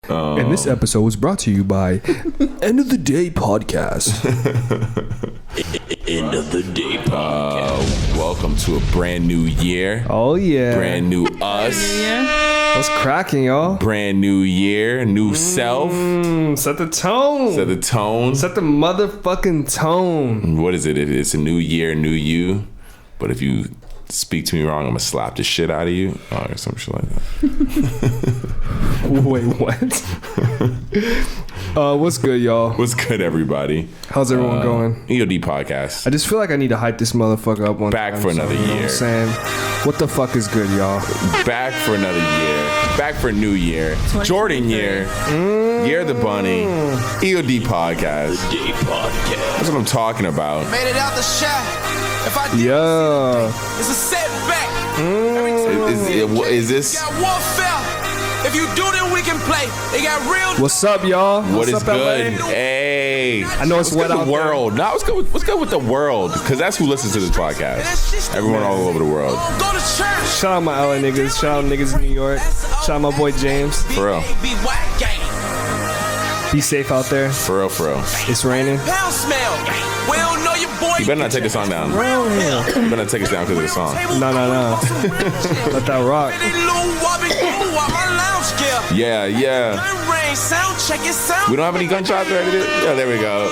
And this episode was brought to you by End of the Day Podcast. End of the Day Podcast. Welcome to a brand new year. Oh, yeah. Brand new us. What's cracking, y'all? Brand new year. New self. Set the tone. Set the tone. Set the motherfucking tone. What is it? It's a new year, new you. But if you speak to me wrong, I'm going to slap the shit out of you. Or some shit like that. Wait, what? What's good, y'all? What's good, everybody? How's everyone going? EOD podcast. I just feel like I need to hype this motherfucker up one Back time. for another You know year. what I'm saying? What the fuck is good, y'all? Back for another year. Back for new year. Jordan year. Year of the Bunny. EOD podcast. Day Podcast. That's what I'm talking about. Made it out the shot. If I did Yeah. it's a setback. Is this... Got warfare. If you do, then we can play. They got real. What's up, y'all? What What's is up, good? LA? Hey, I know it's what's wet good out the world. No, what's good with the world? Because that's who listens to this podcast. Everyone all over the world. Go to church. Shout out my LA niggas. Shout out niggas in New York. Shout out my boy James. For real. Be safe out there. For real, for real. It's raining. Pound smell. We don't know your boy. You better not take the song down. You better not take us down because of the song. No. Let that rock. Yeah. We don't have any gunshots or anything? Yeah, there we go.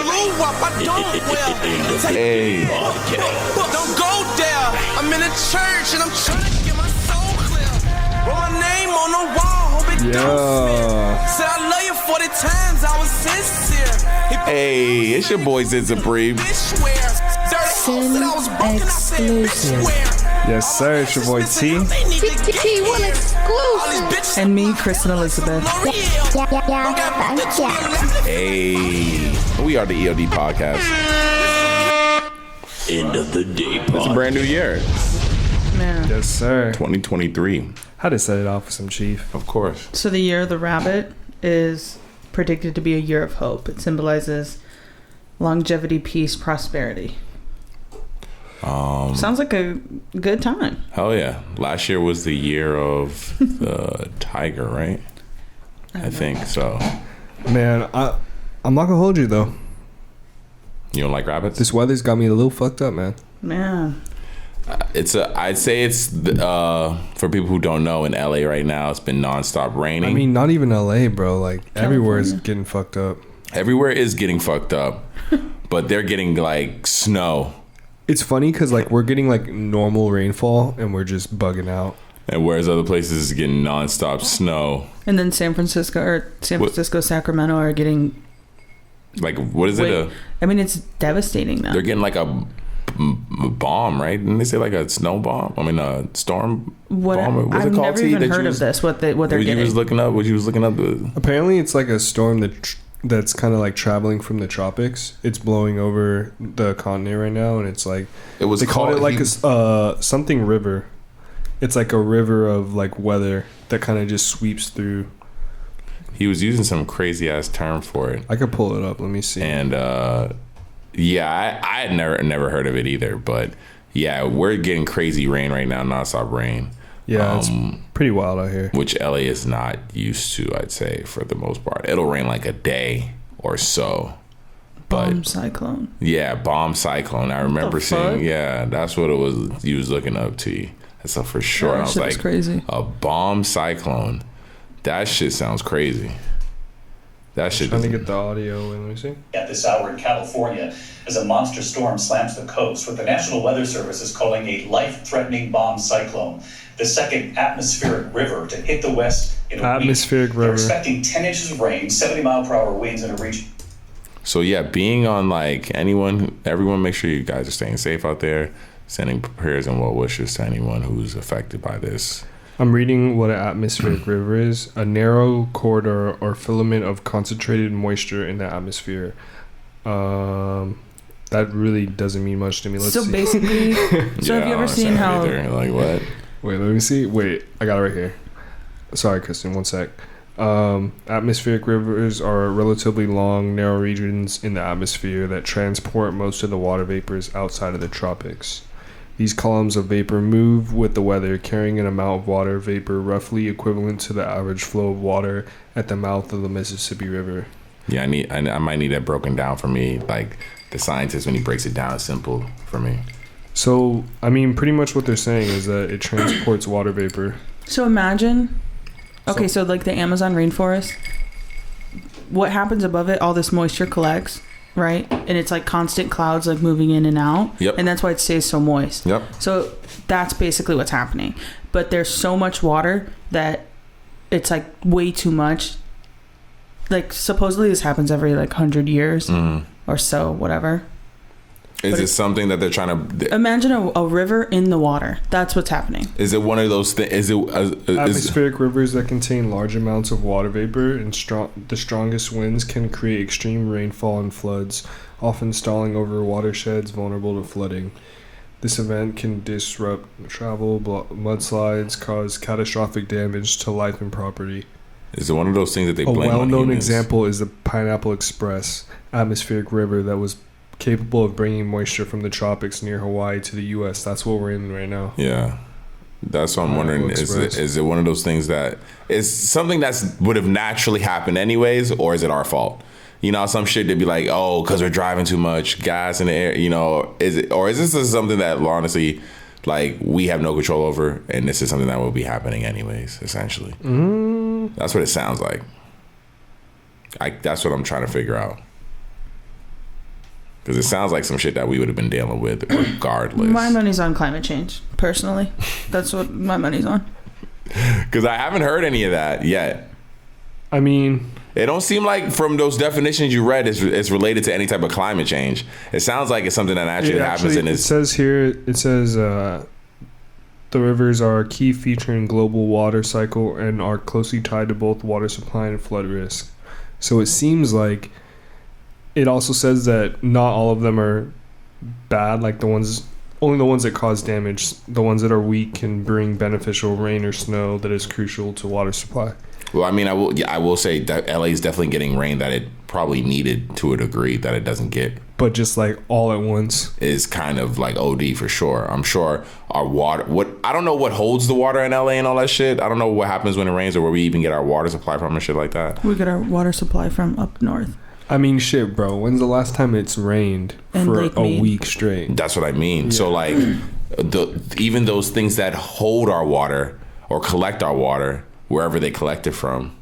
Hey. Don't go there. I'm in a church and I'm trying to get my soul clear. Wrote my name on the wall. Hope it don't. Said I love you 40 times. I was sincere. Hey, it's your boy Zid Supreme. Exclusive. Yes, sir. It's your boy T. T1 exclusive. And me, Kristen Elizabeth. Yeah. Hey. We are the EOD podcast. End of the Day It's a Podcast. brand new year. Man. Yes, sir. 2023. Had to set it off with some chief. Of course. So the year of the rabbit is predicted to be a year of hope. It symbolizes longevity, peace, prosperity. Sounds like a good time. Hell yeah. Last year was the year of the tiger, right? I think so. Man, I'm not gonna hold you though. You don't like rabbits? This weather's got me a little fucked up, man. Man. I'd say it's for people who don't know, in LA right now it's been nonstop raining. I mean, not even LA, bro. Like everywhere is California. getting fucked up. Everywhere is getting fucked up, but they're getting like snow. It's funny because like we're getting like normal rainfall and we're just bugging out. And whereas other places is getting nonstop snow. And then San Francisco, Sacramento are getting... Like, what is it? I mean, it's devastating now. They're getting like a bomb, right? Didn't they say like a snow bomb? I mean, a storm bomb? What's I've it called? never even heard of this, what they're getting. You was looking up? Apparently, it's like a storm that's kind of like traveling from the tropics. It's blowing over the continent right now, and it's like It was they called called it like a something river. It's like a river of like weather that kind of just sweeps through. He was using some crazy ass term for it. I could pull it up. Let me see. And yeah, I had never heard of it either. But yeah, we're getting crazy rain right now, nonstop rain. Yeah, it's pretty wild out here. Which LA is not used to, I'd say, for the most part. It'll rain like a day or so. Bomb cyclone. Yeah, bomb cyclone. I remember fuck? seeing. Yeah, that's what it was. He was looking up to. That's for sure. Yeah, And I was shit like, was crazy. A bomb cyclone. That shit sounds crazy. That shit. Trying to get the audio. Let me see. At this hour in California, as a monster storm slams the coast, what the National Weather Service is calling a life-threatening bomb cyclone, the second atmospheric river to hit the west in a Atmospheric week. river. They're expecting 10 inches of rain, 70-mile-per-hour winds in a region. So yeah, being on like everyone, make sure you guys are staying safe out there. Sending prayers and well wishes to anyone who's affected by this. I'm reading what an atmospheric river is. A narrow corridor or filament of concentrated moisture in the atmosphere. That really doesn't mean much to me. Let's So see. basically, Yeah, have you I ever don't seen understand how... either. Like what? Wait, let me see. Wait, I got it right here. Sorry, Kristen, one sec. Atmospheric rivers are relatively long, narrow regions in the atmosphere that transport most of the water vapors outside of the tropics. These columns of vapor move with the weather, carrying an amount of water vapor roughly equivalent to the average flow of water at the mouth of the Mississippi River. Yeah, I might need that broken down for me. Like the scientist, when he breaks it down, it's simple for me. So, I mean, pretty much what they're saying is that it transports water vapor. So imagine, okay, so like the Amazon rainforest, what happens above it, all this moisture collects, right? And it's like constant clouds like moving in and out. Yep. And that's why it stays so moist. Yep. So that's basically what's happening. But there's so much water that it's like way too much. Like supposedly this happens every like 100 years or so, whatever. Is it something that they're trying to... Imagine a river in the water. That's what's happening. Is it one of those things... Is it... Atmospheric rivers that contain large amounts of water vapor and the strongest winds can create extreme rainfall and floods, often stalling over watersheds vulnerable to flooding. This event can disrupt travel, mudslides, cause catastrophic damage to life and property. Is it one of those things that they blame on humans? A well-known example is the Pineapple Express atmospheric river that was capable of bringing moisture from the tropics near Hawaii to the U.S. That's what we're in right now. Yeah. That's what I'm wondering. Is it one of those things that is something that's would have naturally happened anyways, or is it our fault? You know, some shit they'd be like, oh, because we're driving too much gas in the air. You know, is it, or is this just something that honestly, like, we have no control over, and this is something that will be happening anyways, essentially? That's what it sounds like. That's what I'm trying to figure out. Because it sounds like some shit that we would have been dealing with regardless. My money's on climate change, personally. That's what my money's on. Because I haven't heard any of that yet. I mean... It don't seem like from those definitions you read it's related to any type of climate change. It sounds like it's something that actually happens. And it says here, the rivers are a key feature in global water cycle and are closely tied to both water supply and flood risk. So it seems like it also says that not all of them are bad, like only the ones that cause damage. The ones that are weak can bring beneficial rain or snow that is crucial to water supply. Well, I mean, I will say that LA is definitely getting rain that it probably needed to a degree that it doesn't get. But just like all at once is kind of like OD for sure. I'm sure our water, I don't know what holds the water in LA and all that shit. I don't know what happens when it rains or where we even get our water supply from and shit like that. We get our water supply from up north. I mean, shit, bro. When's the last time it's rained for a week straight? That's what I mean. Yeah. So like even those things that hold our water or collect our water, wherever they collect it from,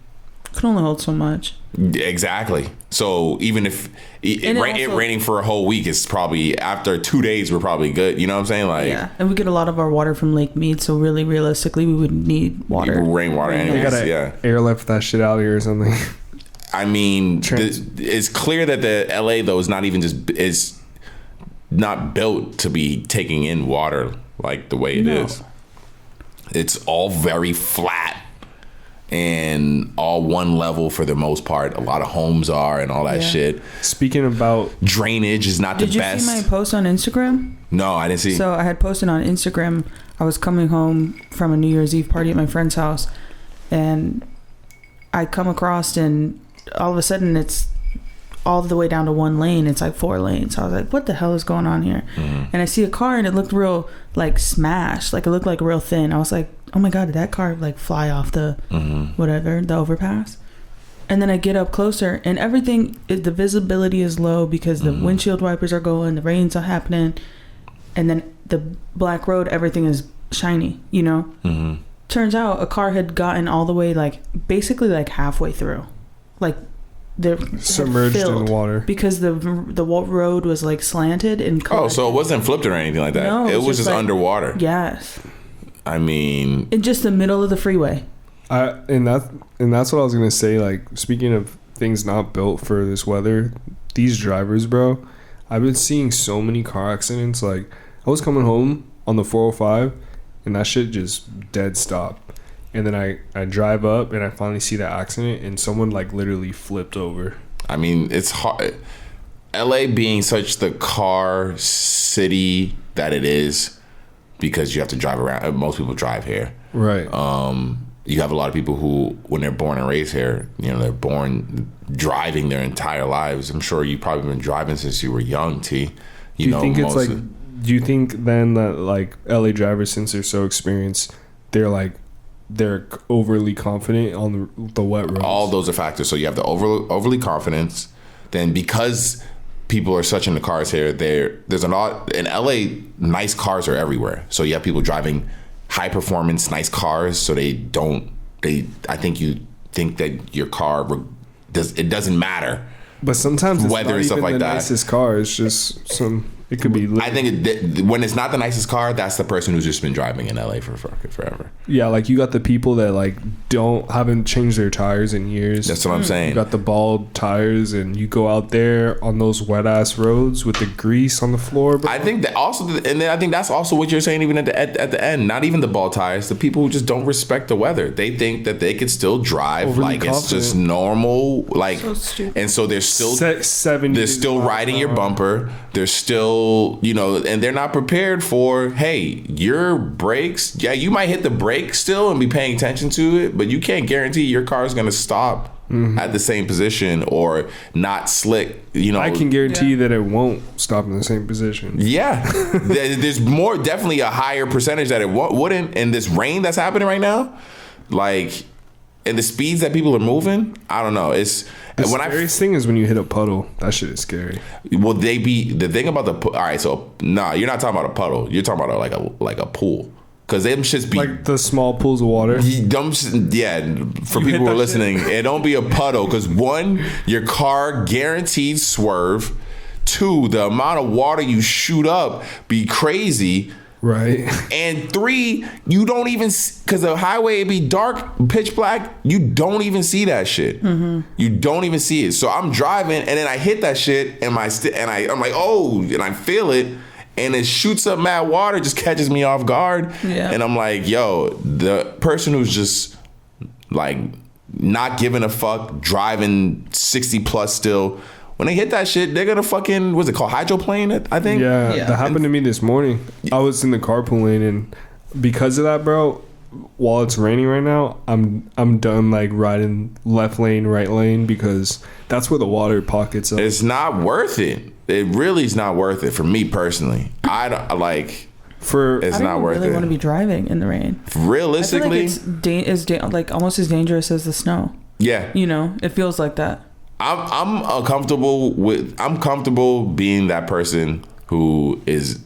can only hold so much. Exactly. So even if it raining for a whole week, it's probably after 2 days we're probably good. You know what I'm saying? Like, yeah, and we get a lot of our water from Lake Mead, so really realistically we would need water, rainwater anyways. You gotta airlift that shit out here or something. I mean, it's clear that the LA though is not built to be taking in water like the way it is. It's all very flat and all one level for the most part. A lot of homes are and all that shit. Speaking about drainage is not the best. Did you see my post on Instagram? No, I didn't see. So I had posted on Instagram. I was coming home from a New Year's Eve party at my friend's house, and I come across, and all of a sudden it's all the way down to one lane. It's like 4 lanes. So I was like, what the hell is going on here? And I see a car, and it looked real like smashed. Like it looked like real thin. I was like, oh my God, did that car like fly off the the overpass? And then I get up closer, and everything, the visibility is low because the windshield wipers are going, the rain's are happening, and then the black road, everything is shiny, you know? Turns out a car had gotten all the way, like basically like halfway through. Like they're submerged in the water because the road was like slanted and collected. Oh, so it wasn't flipped or anything like that. No, it was just like, underwater. Yes. I mean, in just the middle of the freeway. And that's what I was gonna say. Like, speaking of things not built for this weather, these drivers, bro, I've been seeing so many car accidents. Like, I was coming home on the 405, and that shit just dead stop. And then I drive up, and I finally see that accident, and someone like literally flipped over. I mean, it's hard. LA being such the car city that it is, because you have to drive around. Most people drive here, right? You have a lot of people who, when they're born and raised here, you know, they're born driving their entire lives. I'm sure you've probably been driving since you were young, T. Do you think it's like do you think then that like LA drivers, since they're so experienced, they're overly confident on the wet roads? All those are factors. So you have the overly confidence. Then because people are such in the cars here, there's a lot in LA. Nice cars are everywhere. So you have people driving high performance, nice cars. So I think you think that your car doesn't matter. But sometimes it's weather not and stuff even like the that. nicest car. It's just it could be. I think when it's not the nicest car, that's the person who's just been driving in LA for fucking forever. Yeah, like you got the people that like haven't changed their tires in years. That's what I'm saying. You got the bald tires, and you go out there on those wet ass roads with the grease on the floor. Bro. I think that also, and then I think that's also what you're saying. Even at the end, not even the bald tires. The people who just don't respect the weather. They think that they could still drive Overly like it's just normal. Like, So stupid. and so they're still 70. They're still riding your bumper. They're still, and they're not prepared for, hey, your brakes. Yeah, you might hit the brake still and be paying attention to it, but you can't guarantee your car is going to stop at the same position or not slick. I can guarantee you that it won't stop in the same position. Yeah, there's definitely a higher percentage that it wouldn't. And this rain that's happening right now, like, and the speeds that people are moving, I don't know. It's The scariest thing is when you hit a puddle. That shit is scary. Well, the thing about all right. So you're not talking about a puddle. You're talking about like a pool, because them shits be Like the small pools of water. for people who are listening, it don't be a puddle, because one, your car guaranteed swerve. Two, the amount of water you shoot up be crazy. Right. And three, you don't even, because the highway be dark, pitch black, you don't even see that shit. You don't even see it. So I'm driving, and then I hit that shit, and I'm like, oh, and I feel it, and it shoots up mad water, just catches me off guard. Yeah. And I'm like, yo, the person who's just like not giving a fuck, driving 60 plus still, when they hit that shit, they're gonna fucking, what's it called, hydroplane it, I think? Yeah, that happened to me this morning. I was in the carpool lane, and because of that, bro, while it's raining right now, I'm done like riding left lane, right lane, because that's where the water pockets up. It's not worth it. It really is not worth it for me personally. I don't like. It's I not don't worth really it. want to be driving in the rain. Realistically, I feel like it's like almost as dangerous as the snow. yeah. It feels like that. I'm comfortable being that person who is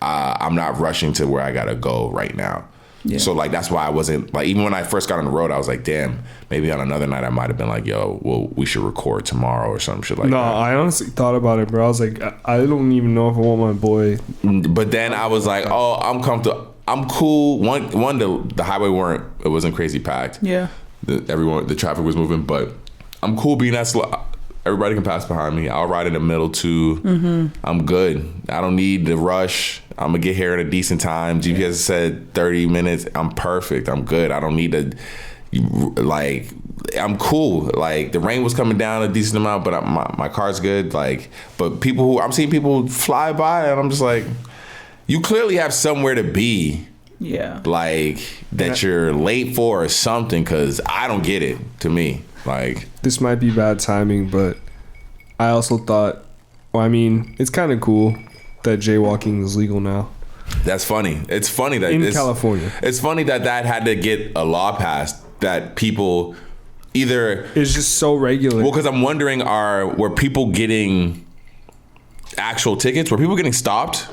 I'm not rushing to where I gotta go right now. Yeah. So like that's why I wasn't like, even when I first got on the road, I was like, damn, maybe on another night I might have been like, yo, well, we should record tomorrow or some shit like that. No, I honestly thought about it, bro. I was like, I don't even know if I want my boy. But then I was like, oh, I'm comfortable. I'm cool. One the highway it wasn't crazy packed. Yeah. The traffic was moving, but I'm cool being that slow. Everybody can pass behind me. I'll ride in the middle too. I'm good. I don't need the rush. I'm gonna get here at a decent time. GPS said 30 minutes. I'm perfect. I'm good. I don't need to, like, I'm cool. Like, the rain was coming down a decent amount, but my car's good. Like, but I'm seeing people fly by, and I'm just like, you clearly have somewhere to be. Yeah. Like, that you're late for or something, because I don't get it, to me. Like, this might be bad timing, but I also thought, it's kind of cool that jaywalking is legal now. That's funny. It's funny that in California. It's funny that had to get a law passed, that people either, it's just so regular. Well, because I'm wondering, were people getting actual tickets? Were people getting stopped?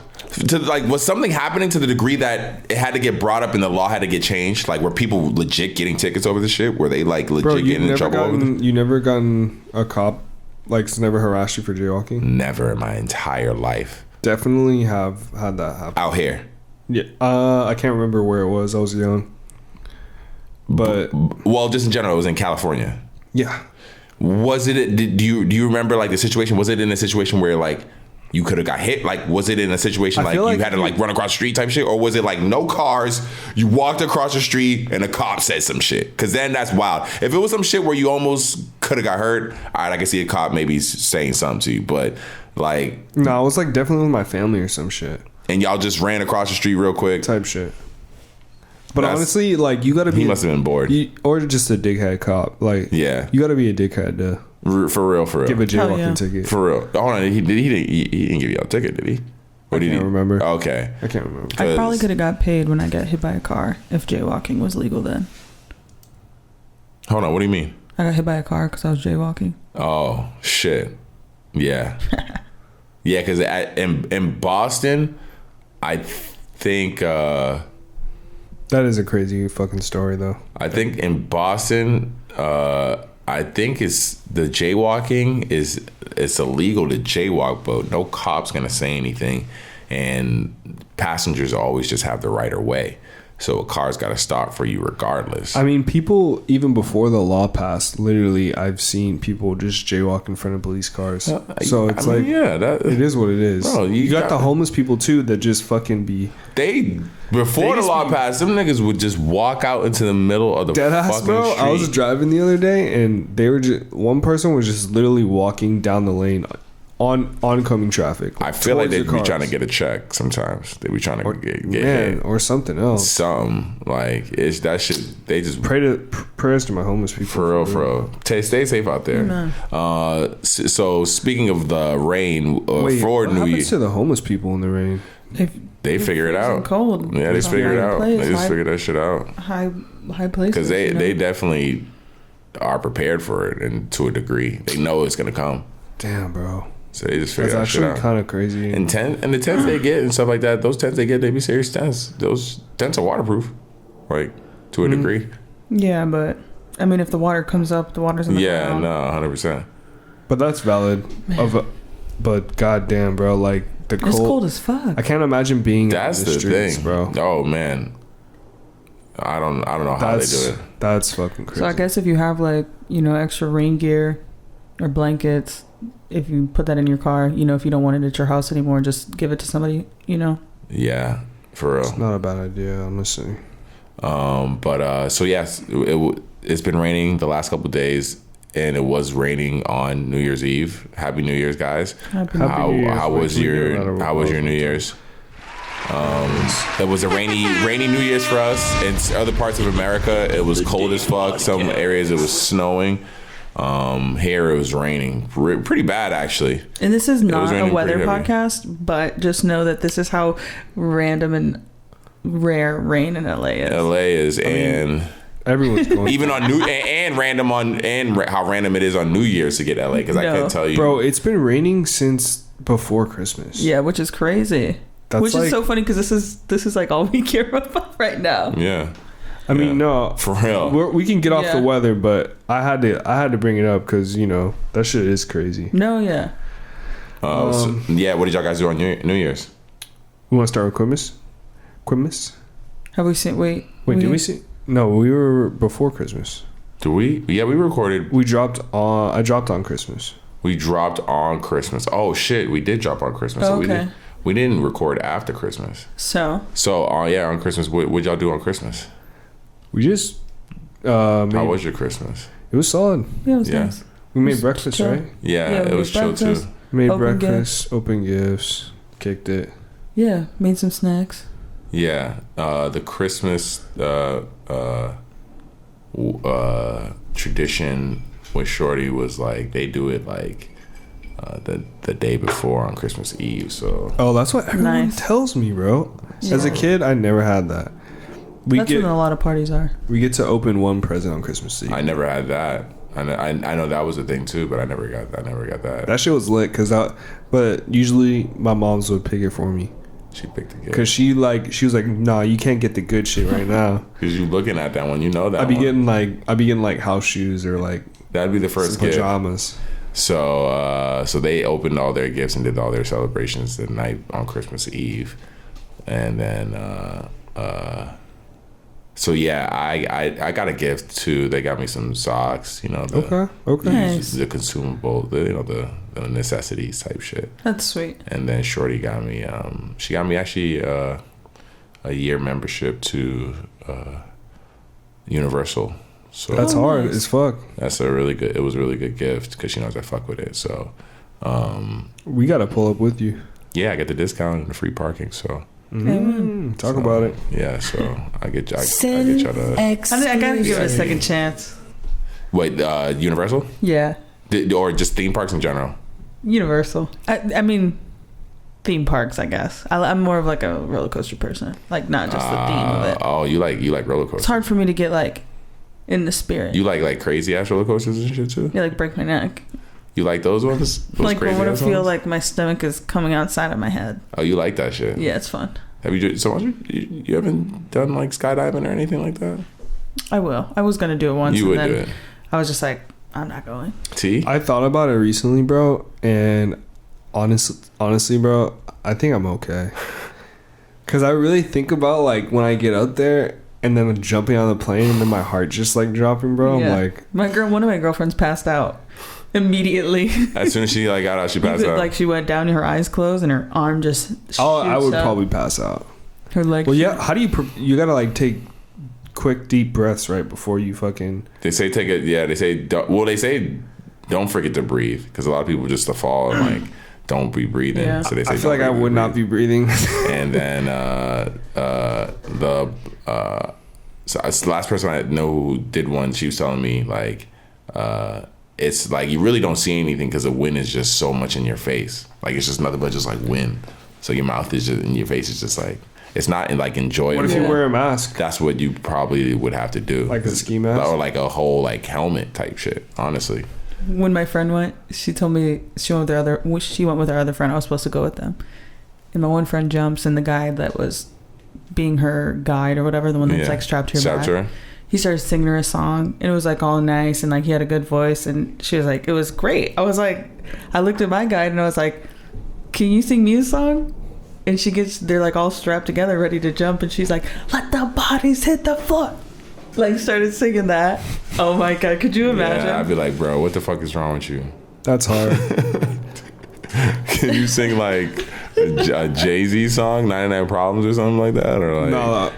Was something happening to the degree that it had to get brought up and the law had to get changed? Like, were people legit getting tickets over this shit? Were they like legit getting in trouble over this? You never gotten a cop never harassed you for jaywalking? Never in my entire life. Definitely have had that happen out here. Yeah, I can't remember where it was. I was young, but well, just in general, it was in California. Yeah. Was it? Do you remember like the situation? Was it in a situation where like you could have got hit? Like, was it in a situation like you had to like run across the street type shit? Or was it like no cars, you walked across the street and a cop said some shit? Because then that's wild. If it was some shit where you almost could have got hurt, all right, I can see a cop maybe saying something to you. But like... No, it was like definitely with my family or some shit. And y'all just ran across the street real quick? Type shit. But honestly, like, you gotta be... He must have been bored. Or just a dickhead cop. Like, yeah, you gotta be a dickhead to... For real. Give a jaywalking ticket. For real. Hold on, he didn't give you a ticket, did he? What I can't remember. Okay. I can't remember. I probably could have got paid when I got hit by a car if jaywalking was legal then. Hold on. What do you mean? I got hit by a car because I was jaywalking. Oh shit. Yeah. Yeah, because in Boston, I think that is a crazy fucking story, though. I think in Boston, I think it's the jaywalking it's illegal to jaywalk, but no cop's gonna say anything, and passengers always just have the right of way. So a car's got to stop for you regardless. I mean, people, even before the law passed, literally, I've seen people just jaywalk in front of police cars. So it's it is what it is. Bro, you got the homeless people, too, that just fucking be... Before the law passed, them niggas would just walk out into the middle of the fucking bro. street. I was driving the other day, and they were one person was just literally walking down the lane on oncoming traffic. I feel like they'd be trying to get a check sometimes. They'd be trying to get hit. Or something else. Something like it's that shit. They just prayers to my homeless people. For real. Stay safe out there. So speaking of the rain, what happens to the homeless people in the rain? They figure it out. Cold. Yeah, they figure it out. They just figure that shit out. High places. Because they definitely are prepared for it, and to a degree, they know it's gonna come. Damn, bro. So they just figure that shit out. That's actually kind of crazy. And the tents they get and stuff like that, those tents they get, they be serious tents. Those tents are waterproof, like to a degree. Yeah, but I mean, if the water comes up, the water's in the ground. Yeah, no, 100%. But that's valid. But goddamn, bro, like the cold. It's cold as fuck. I can't imagine being. That's in the streets, thing, bro. Oh man, I don't know how they do it. That's fucking crazy. So I guess if you have extra rain gear or blankets, if you put that in your car, if you don't want it at your house anymore, just give it to somebody, Yeah, for real. It's not a bad idea, honestly. So yes, it's been raining the last couple of days, and it was raining on New Year's Eve. Happy New Year's, guys. Happy New Year's. How was your New Year's? It was a rainy New Year's for us. In other parts of America, it was cold as fuck. Some areas it was snowing. Here it was raining pretty bad, actually. And this is not a weather podcast, but just know that this is how random and rare rain in LA is. And everyone's going even on how random it is on New Year's to get LA, because I can't tell you, bro. It's been raining since before Christmas. Yeah, which is crazy. Which is so funny because this is like all we care about right now. Yeah. I mean, no, for real. We can get off the weather, but I had to bring it up because that shit is crazy. No, yeah. What did y'all guys do on New Year's? We want to start with Christmas. Have we seen? Wait, did we see? No, we were before Christmas. Do we? Yeah, we recorded. I dropped on Christmas. We dropped on Christmas. Oh shit, we did drop on Christmas. Oh, okay. We didn't record after Christmas. So on Christmas, what y'all do on Christmas? We just how was your Christmas? It was solid. Yeah, it was nice. We made breakfast, chill. right? Yeah, it was chill too. Made breakfast, opened gifts, kicked it. Yeah, made some snacks. Yeah, the Christmas tradition with Shorty was like they do it like the day before on Christmas Eve. So that's what everyone tells me, bro. Yeah. As a kid, I never had that. That's when a lot of parties are. We get to open one present on Christmas Eve. I never had that. I know that was a thing too, but I never got that. That shit was lit but usually my moms would pick it for me. She picked the gift because she was like, nah, you can't get the good shit right now. Because you looking at that one, that I'd be getting like house shoes or like that'd be the first gift. Pajamas. So they opened all their gifts and did all their celebrations the night on Christmas Eve, and then I got a gift too. They got me some socks, okay, nice. The consumable, the necessities type shit. That's sweet. And then Shorty got me actually a year membership to Universal. So that's hard as fuck. That's it was a really good gift because she knows I fuck with it. So we gotta pull up with you. Yeah, I get the discount and the free parking. So talk about it. Yeah, so I get y'all to. I gotta give it a second chance. Wait, Universal? Yeah. Or just theme parks in general? Universal. I mean, theme parks, I guess. I'm more of like a roller coaster person, like not just the theme of it. Oh, you like roller coasters? It's hard for me to get like in the spirit. You like crazy ass roller coasters and shit too? Yeah, like break my neck. You like those ones? Those like crazy I want ass to feel ones? like my stomach is coming outside of my head. Oh, you like that shit? Yeah, it's fun. Have you haven't done like skydiving or anything like that? I will. I was gonna do it once. You would and do then it. I was just like, I'm not going. T? I thought about it recently, bro, and honestly, bro, I think I'm okay. Cause I really think about like when I get up there and then I'm jumping on the plane and then my heart just like dropping, bro. Yeah. I'm like, One of my girlfriends passed out immediately. As soon as she like got out, she passed out. Like she went down, her eyes closed, and her arm just. I would up. probably pass out. Her leg. Well, yeah. How do you gotta like take quick deep breaths right before you fucking. They say take it. Yeah, they say. They say don't forget to breathe because a lot of people just fall and like don't be breathing. Yeah. So they say I feel like I would not be breathing. And then so the last person I know who did one, she was telling me like it's like you really don't see anything because the wind is just so much in your face. Like it's just nothing but just like wind. So your mouth is just, and your face is just like, it's not like enjoyable. What if you wear a mask? That's what you probably would have to do. Like a ski mask? Or like a whole like helmet type shit, honestly. When my friend went, she told me she went with her other friend. I was supposed to go with them, and my one friend jumps, and the guy that was being her guide or whatever, the one that's like strapped to her back, he started singing her a song, and it was like all nice, and like he had a good voice, and she was like, it was great. I was like, I looked at my guide, and I was like, can you sing me a song? And they're like all strapped together, ready to jump, and she's like, let the bodies hit the floor. Like started singing that. Oh my god, could you imagine? Yeah, I'd be like, bro, what the fuck is wrong with you? That's hard. Can you sing like a Jay-Z song, 99 Problems or something like that? Or like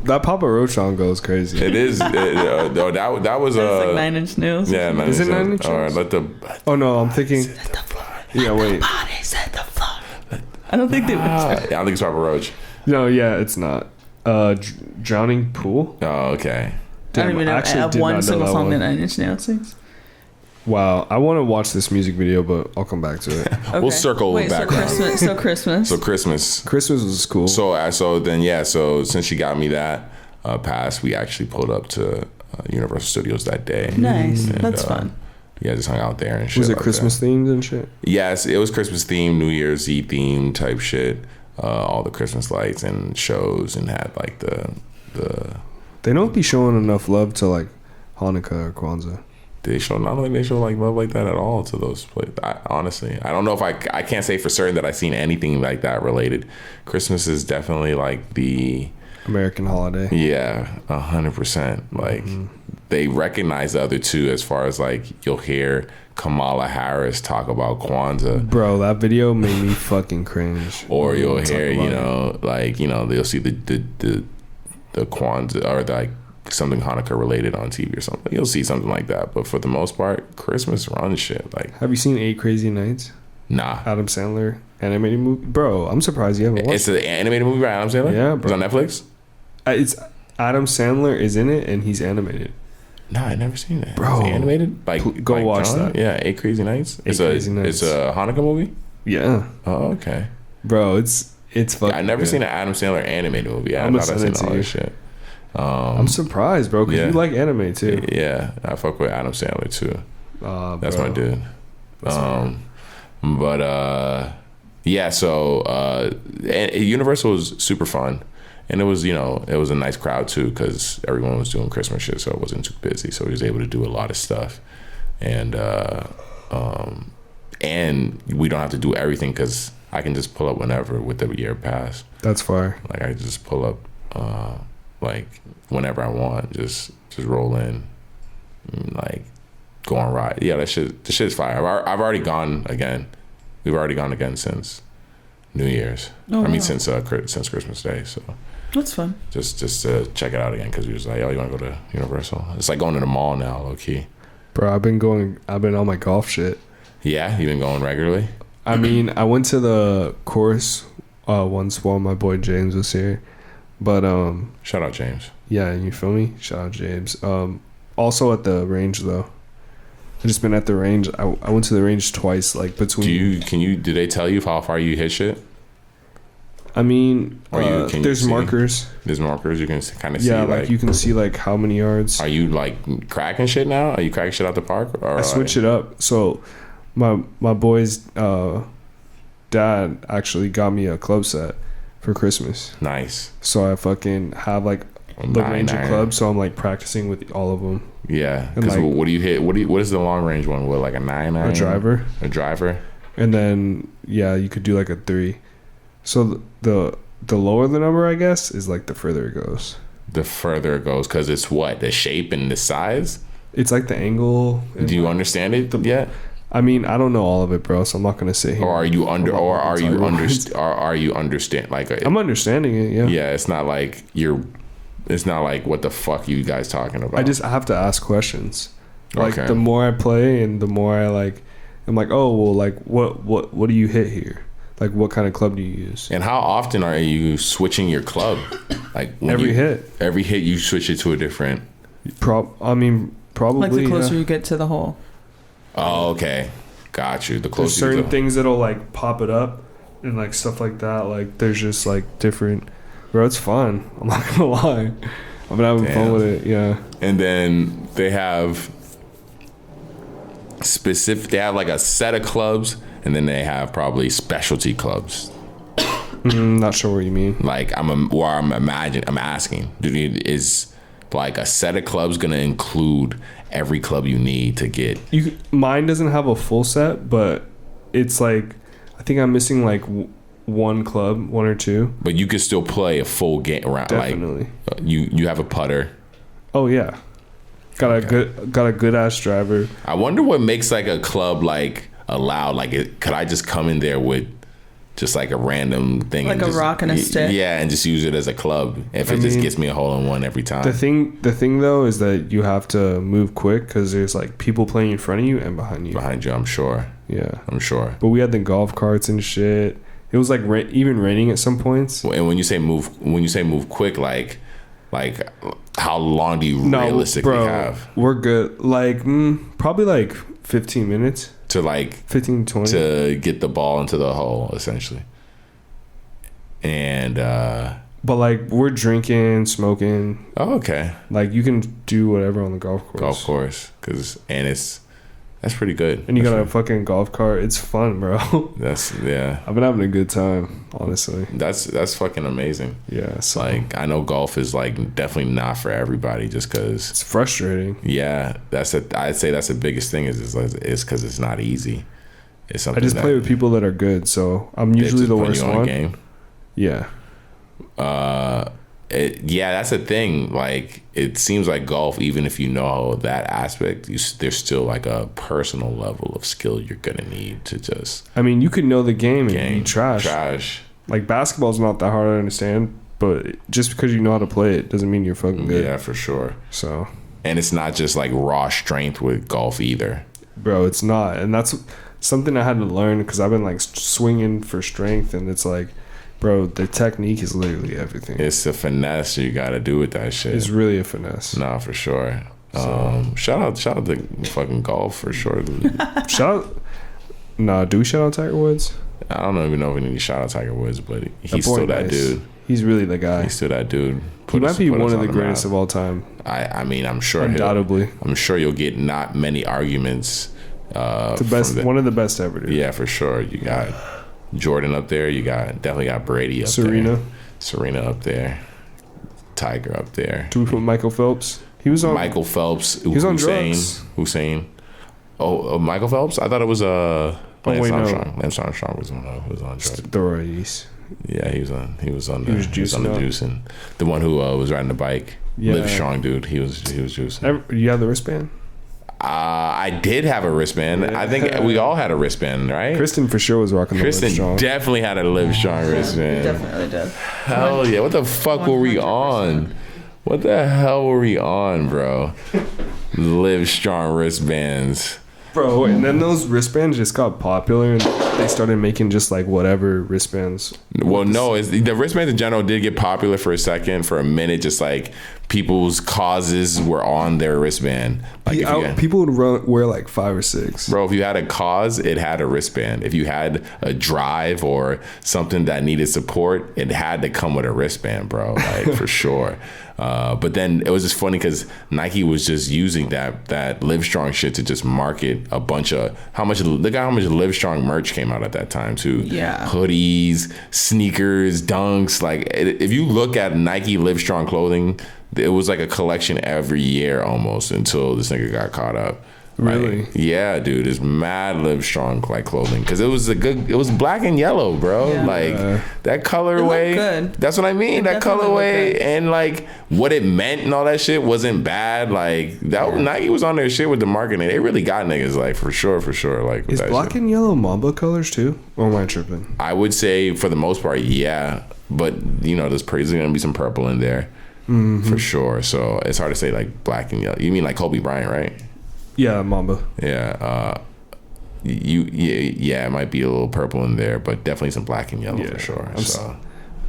that Papa Roach song goes crazy. It is. That was like 9 Inch Nails. Yeah, 9 Is it 9 Inch Nails? All right, Oh no, I'm thinking. Yeah, wait. I don't think they would. I don't think it's Papa Roach. No, yeah, it's not. Drowning Pool. Oh, okay. I don't even know. I have one single song that 9 Inch Nails sings. Wow, I want to watch this music video, but I'll come back to it. Okay. We'll circle back around. Christmas. So Christmas Was cool. So since she got me that pass, we actually pulled up to Universal Studios that day. Nice. And, That's fun. Yeah, just hung out there and shit. Was it like Christmas themed and shit? Yes, it was Christmas themed, New Year's Eve themed type shit. All the Christmas lights and shows, and had like the. They don't be showing enough love to like Hanukkah or Kwanzaa. They show not like they show like love like that at all to those places. Honestly, I don't know if I can't say for certain that I've seen anything like that related. Christmas is definitely like the American holiday. Yeah, 100%. Like they recognize the other two as far as like you'll hear Kamala Harris talk about Kwanzaa. Bro, that video made me fucking cringe. Or you'll hear, they'll see the Kwanzaa or like something Hanukkah related on TV or something. You'll see something like that. But for the most part, Christmas runs shit. Like, have you seen 8 Crazy Nights? Nah. Adam Sandler animated movie. Bro, I'm surprised you haven't watched it. It's an animated movie by Adam Sandler? Yeah, bro. It's on Netflix? It's Adam Sandler is in it and he's animated. Nah, I never seen that. Bro, is it animated? Go watch that. Yeah, 8 Crazy Nights. It's a Hanukkah movie? Yeah. Oh, okay. Bro, it's fucking I never good. seen an Adam Sandler animated movie. I thought I seen all this shit. I'm surprised, bro, because you like anime too. Yeah, I fuck with Adam Sandler too. That's bro. my dude. So Universal was super fun, and it was a nice crowd too because everyone was doing Christmas shit, so it wasn't too busy. So we was able to do a lot of stuff, and we don't have to do everything because I can just pull up whenever with the year pass. That's fire. Like I just pull up. Like whenever I want, just roll in, like go on ride. Yeah, the shit's fire. I've already gone again. We've already gone again since New Year's. Since Christmas Day. So that's fun. Just to check it out again because we was like, oh, you want to go to Universal? It's like going to the mall now, low key. Bro, I've been on my golf shit. Yeah, you've been going regularly. I mean, I went to the course once while my boy James was here. But shout out James. Yeah, you feel me? Shout out James. Also at the range though. I've just been at the range. I went to the range twice, like between. Do they tell you how far you hit shit? I mean, there's markers. There's markers. You can kind of see. Yeah, like you can see like how many yards. Are you like cracking shit now? Are you cracking shit out the park? Or I switch it up. So, my boy's dad actually got me a club set for Christmas. Nice. So I fucking have like the range of clubs. So I'm like practicing with all of them. Yeah. Because like, what do you hit? What is the long range one? What, like a 9-9? A driver. A driver. And then you could do like a 3. So the lower the number, I guess, is like the further it goes. The further it goes, because it's what, the shape and the size. It's like the angle. Do you understand it yet? I mean, I don't know all of it, bro. So I'm not gonna sit here. Or are you understand? Like I'm understanding it. Yeah. Yeah. It's not like It's not like what the fuck you guys talking about. I have to ask questions. Like okay. The more I play and the more I like, I'm like, oh well, like what do you hit here? Like, what kind of club do you use? And how often are you switching your club? Like every hit you switch it to a different. Probably like the closer you get to the hole. Oh, okay, got you. The there's closer. certain things that'll like pop it up and like stuff like that. Like there's just like different. Bro, it's fun. I'm not gonna lie. I've been having fun with it. Yeah. And then they have They have like a set of clubs. And then they have probably specialty clubs. Not sure what you mean. Like I'm asking, is like a set of clubs gonna include every club you need to get? Mine doesn't have a full set, but it's like I think I'm missing like one club, one or two. But you could still play a full game around. Definitely. Like, you have a putter. Oh yeah, got a good ass driver. I wonder what makes like a club like allowed. Like, could I just come in there with just like a random thing, like a rock and a stick? Yeah, and just use it as a club. If it just gets me a hole in one every time. The thing though is that you have to move quick because there's like people playing in front of you and behind you. Behind you, I'm sure. Yeah, I'm sure. But we had the golf carts and shit. It was like even raining at some points. And when you say move quick, like how long do you realistically have? We're good. Like probably like 15 minutes. To like 15 to 20 to get the ball into the hole essentially. And but like we're drinking, smoking. Oh, okay. Like you can do whatever on the golf course. That's pretty good. And you got a fucking golf cart. It's fun, bro. I've been having a good time, honestly. That's fucking amazing. Yeah. So. Like I know golf is like definitely not for everybody, just because it's frustrating. Yeah, I'd say that's the biggest thing is because it's not easy. It's something. I just play with people that are good, so I'm usually the worst one. Game. Yeah. That's the thing. Like, it seems like golf, even if you know that aspect, there's still like a personal level of skill you're gonna need to just. I mean, you could know the game and be trash. Trash. Like basketball's not that hard to understand, but just because you know how to play it doesn't mean you're fucking good. Yeah, for sure. So. And it's not just like raw strength with golf either. Bro, it's not, and that's something I had to learn because I've been like swinging for strength, and it's like. Bro, the technique is literally everything. It's the finesse you got to do with that shit. It's really a finesse. Nah, for sure. Shout out to fucking golf for sure. Do we shout out Tiger Woods? I don't even know if we need to shout out Tiger Woods, but he's still that dude. He's really the guy. He's still that dude. He might be one of the greatest of all time. I mean, I'm sure. Undoubtedly. I'm sure you'll get not many arguments. One of the best ever, dude. Yeah, for sure. You got Jordan up there. You definitely got Brady up there. Serena up there. Tiger up there. Do we put Michael Phelps? He was on Michael Phelps. He was on drugs. Hussein. Oh, Michael Phelps. I thought it was Lance Armstrong. No. Lance Armstrong was on drugs. Steroids. Yeah, he was on the juicing. The one who was riding the bike. Yeah. Live strong dude. He was juicing. You have the wristband? I did have a wristband. Yeah. I think we all had a wristband, right? Kristen for sure was rocking the Live Strong. Kristen definitely had a Live Strong wristband. Definitely did. Hell yeah. What the fuck 100%. Were we on? What the hell were we on, bro? Live Strong wristbands. Bro, and then those wristbands just got popular and they started making just like whatever wristbands. Well, no, the wristbands in general did get popular for a minute, just like people's causes were on their wristband. Like People would wear like 5 or 6. Bro, if you had a cause, it had a wristband. If you had a drive or something that needed support, it had to come with a wristband, bro. Like for sure. But then it was just funny because Nike was just using that Livestrong shit to just market a bunch of look at how much Livestrong merch came out at that time too. Yeah. Hoodies, sneakers, dunks. Like if you look at Nike Livestrong clothing, it was like a collection every year almost until this nigga got caught up. Really? Like, yeah, dude. It's mad Livestrong like clothing because it was black and yellow, bro. Yeah. Like that colorway. Good. That's what I mean. It That definitely colorway looked good. and like what it meant and all that shit wasn't bad. Like that Nike was on their shit with the marketing. They really got niggas like for sure. Like with Is that black shit. and yellow Mamba colors too? Or am I tripping? I would say for the most part, yeah. But there's probably gonna be some purple in there for sure. So it's hard to say like black and yellow. You mean like Kobe Bryant, right? Yeah, Mamba. Yeah. It might be a little purple in there, but definitely some black and yellow for sure.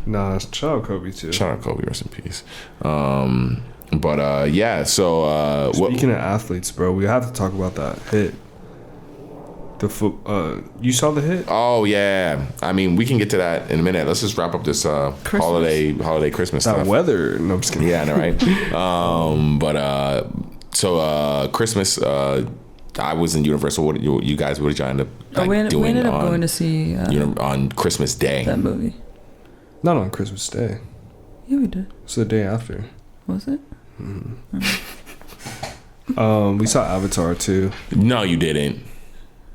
Nah, shout out Kobe too. Shout out Kobe, rest in peace. Yeah. So Speaking of athletes, bro, we have to talk about that hit. You saw the hit? Oh yeah. I mean, we can get to that in a minute. Let's just wrap up this holiday Christmas That stuff. weather. No, I'm just kidding. Yeah, I know, right? So Christmas. I was in Universal. What did you end up We doing ended up going to see on Christmas Day? that movie. Not on Christmas Day. Yeah, we did. It's the day after. Was it? We saw Avatar too. No, you didn't.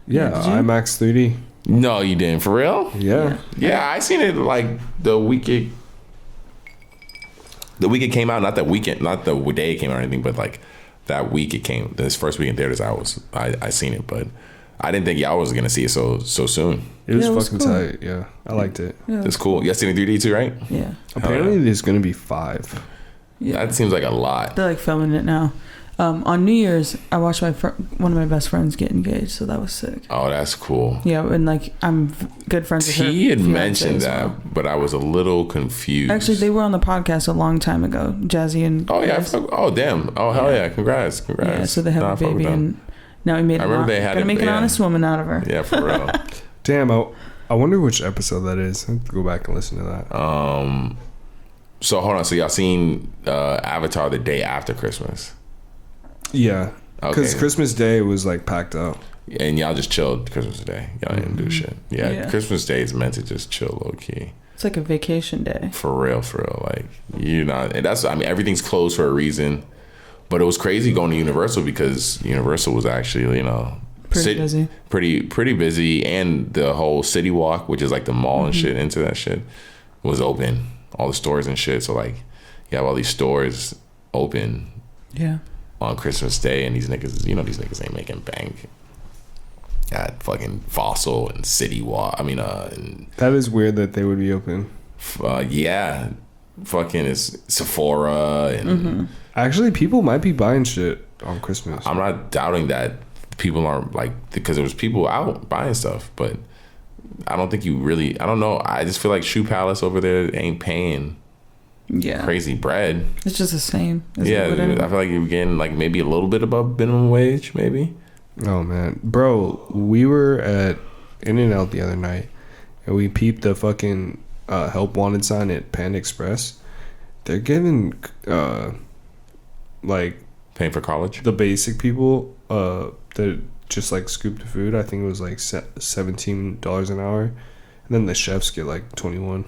Yeah, did you? IMAX 3D. No, you didn't. For real? Yeah. Yeah, I seen it like the week it came out. Not the day it came out or anything, but like that week it came. This first week in theaters, I seen it, but I didn't think y'all was gonna see it so soon. It was Yeah, it was fucking cool. tight. Yeah, I liked it. Yeah. It's cool. You guys seen it in 3D too, right? Yeah. Apparently, there's gonna be 5. Yeah. That seems like a lot. They're like filming it now. On New Year's, I watched one of my best friends get engaged, so that was sick. Oh, that's cool. Yeah, and like I'm good friends with her. He had fiance mentioned as that, well. but I was a little confused. Actually, they were on the podcast a long time ago. Jazzy and Oh yeah. Oh damn. Oh hell yeah. Congrats. yeah. So they have Nah, a I fuck with baby, them. and now we made. I remember they had gonna make an yeah. honest woman out of her. Yeah, for real. Damn, I wonder which episode that is. I have to go back and listen to that. So hold on. So y'all seen Avatar the day after Christmas, Yeah, because Okay. Christmas Day was like packed out. and y'all just chilled Christmas Day. Y'all didn't do shit. Yeah, Yeah. Christmas Day is meant to just chill low key. It's like a vacation day. For real. Like you're not. And that's. I mean, everything's closed for a reason. But it was crazy going to Universal because Universal was actually Pretty busy. pretty busy, and the whole City Walk, which is like the mall and shit into that shit, was open. All the stores and shit. So like, you have all these stores open Yeah. on Christmas Day, and these niggas ain't making bank at fucking Fossil and City Walk. I mean, and That is weird that they would be open. yeah, fucking it's Sephora and. Actually, people might be buying shit on Christmas. I'm not doubting that people aren't like, because there was people out buying stuff, but I don't think you really. I don't know. I just feel like Shoe Palace over there ain't paying Yeah. crazy bread. It's just the same. Yeah, I feel like you're getting like maybe a little bit above minimum wage, maybe. Oh man, bro, we were at In-N-Out the other night, and we peeped the fucking help wanted sign at Panda Express. They're giving like Paying for college. the basic people that just like scoop the food. I think it was like $17 an hour, and then the chefs get like 21.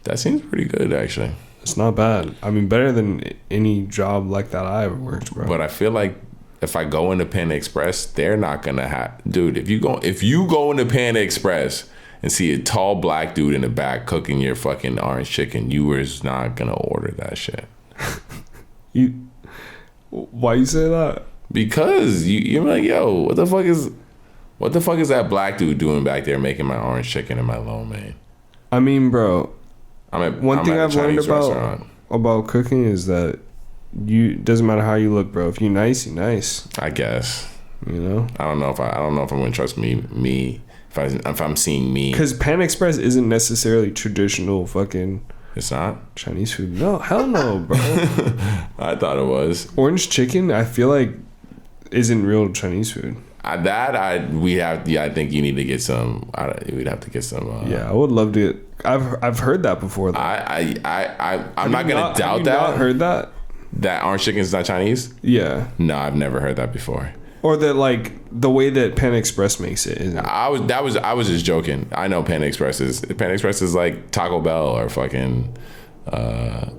That seems pretty good, actually. It's not bad. I mean, better than any job like that I ever worked, bro. But I feel like if I go into Panda Express, they're not gonna have. Dude, if you go into Panda Express and see a tall black dude in the back cooking your fucking orange chicken, you is not gonna order that shit. Why you say that? Because you're like, yo, what the fuck is that black dude doing back there making my orange chicken and my lo mein? I mean, bro, one thing at a I've learned Chinese restaurant. about cooking is that doesn't matter how you look, bro. If you're nice, you're nice. I guess. You know? I don't know if I'm gonna trust me if I'm seeing me. Because Pan Express isn't necessarily traditional fucking It's not Chinese food. No, hell no, bro. I thought it was. Orange chicken, I feel like, isn't real Chinese food. I think you need to get some. We'd have to get some. Yeah, I would love to. I've heard that before. Though. I'm not gonna doubt that. Not heard that? That orange chicken is not Chinese? Yeah. No, I've never heard that before. Or that, like, the way that Panda Express makes it, isn't it? I was just joking. I know Panda Express is like Taco Bell or fucking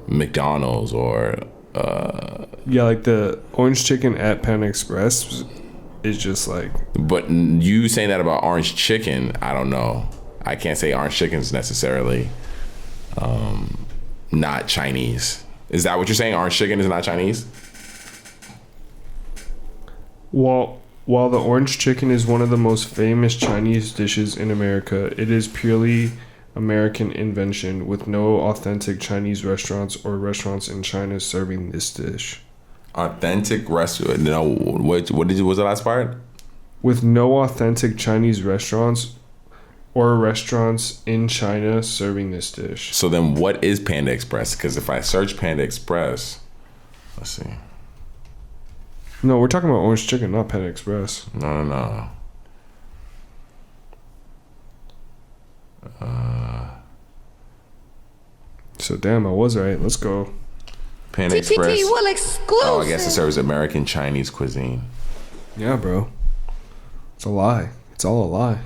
McDonald's or yeah, like the orange chicken at Panda Express is just like. But you saying that about orange chicken, I don't know. I can't say orange chicken's necessarily not Chinese. Is that what you're saying? Orange chicken is not Chinese? While the orange chicken is one of the most famous Chinese dishes in America, it is purely American invention, with no authentic Chinese restaurants or restaurants in China serving this dish. Authentic restaurant? No, what was the last part? With no authentic Chinese restaurants or restaurants in China serving this dish. So then what is Panda Express? Because if I search Panda Express, let's see. No, we're talking about orange chicken, not Panda Express. No. So damn, I was right. Let's go. Panda Express. will exclusive. Oh, I guess it serves American Chinese cuisine. Yeah, bro. It's a lie. It's all a lie.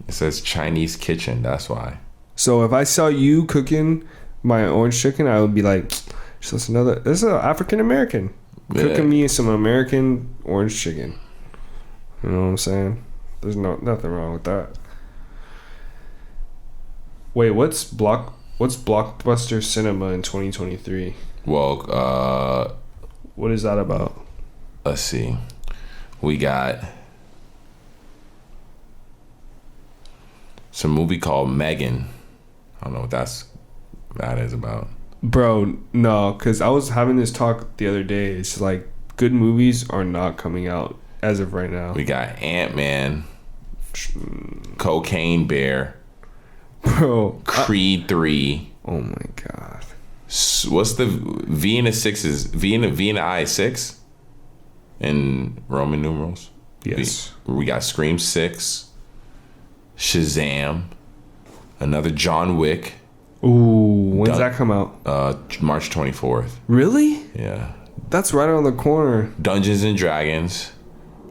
It says Chinese kitchen. That's why. So if I saw you cooking my orange chicken, I would be like, this is an African American cooking me some American orange chicken. You know what I'm saying? There's nothing wrong with that. Wait, what's Blockbuster Cinema in 2023? Well, what is that about? Let's see. We got some movie called Megan. I don't know what that is about. Bro, no, because I was having this talk the other day. It's like good movies are not coming out as of right now. We got Ant-Man, Cocaine Bear, bro, Creed 3. Oh my god. What's the V and the I 6 in Roman numerals? Yes. We got Scream 6, Shazam, another John Wick. Ooh, when's that come out? March 24th. Really? Yeah. That's right around the corner. Dungeons and Dragons,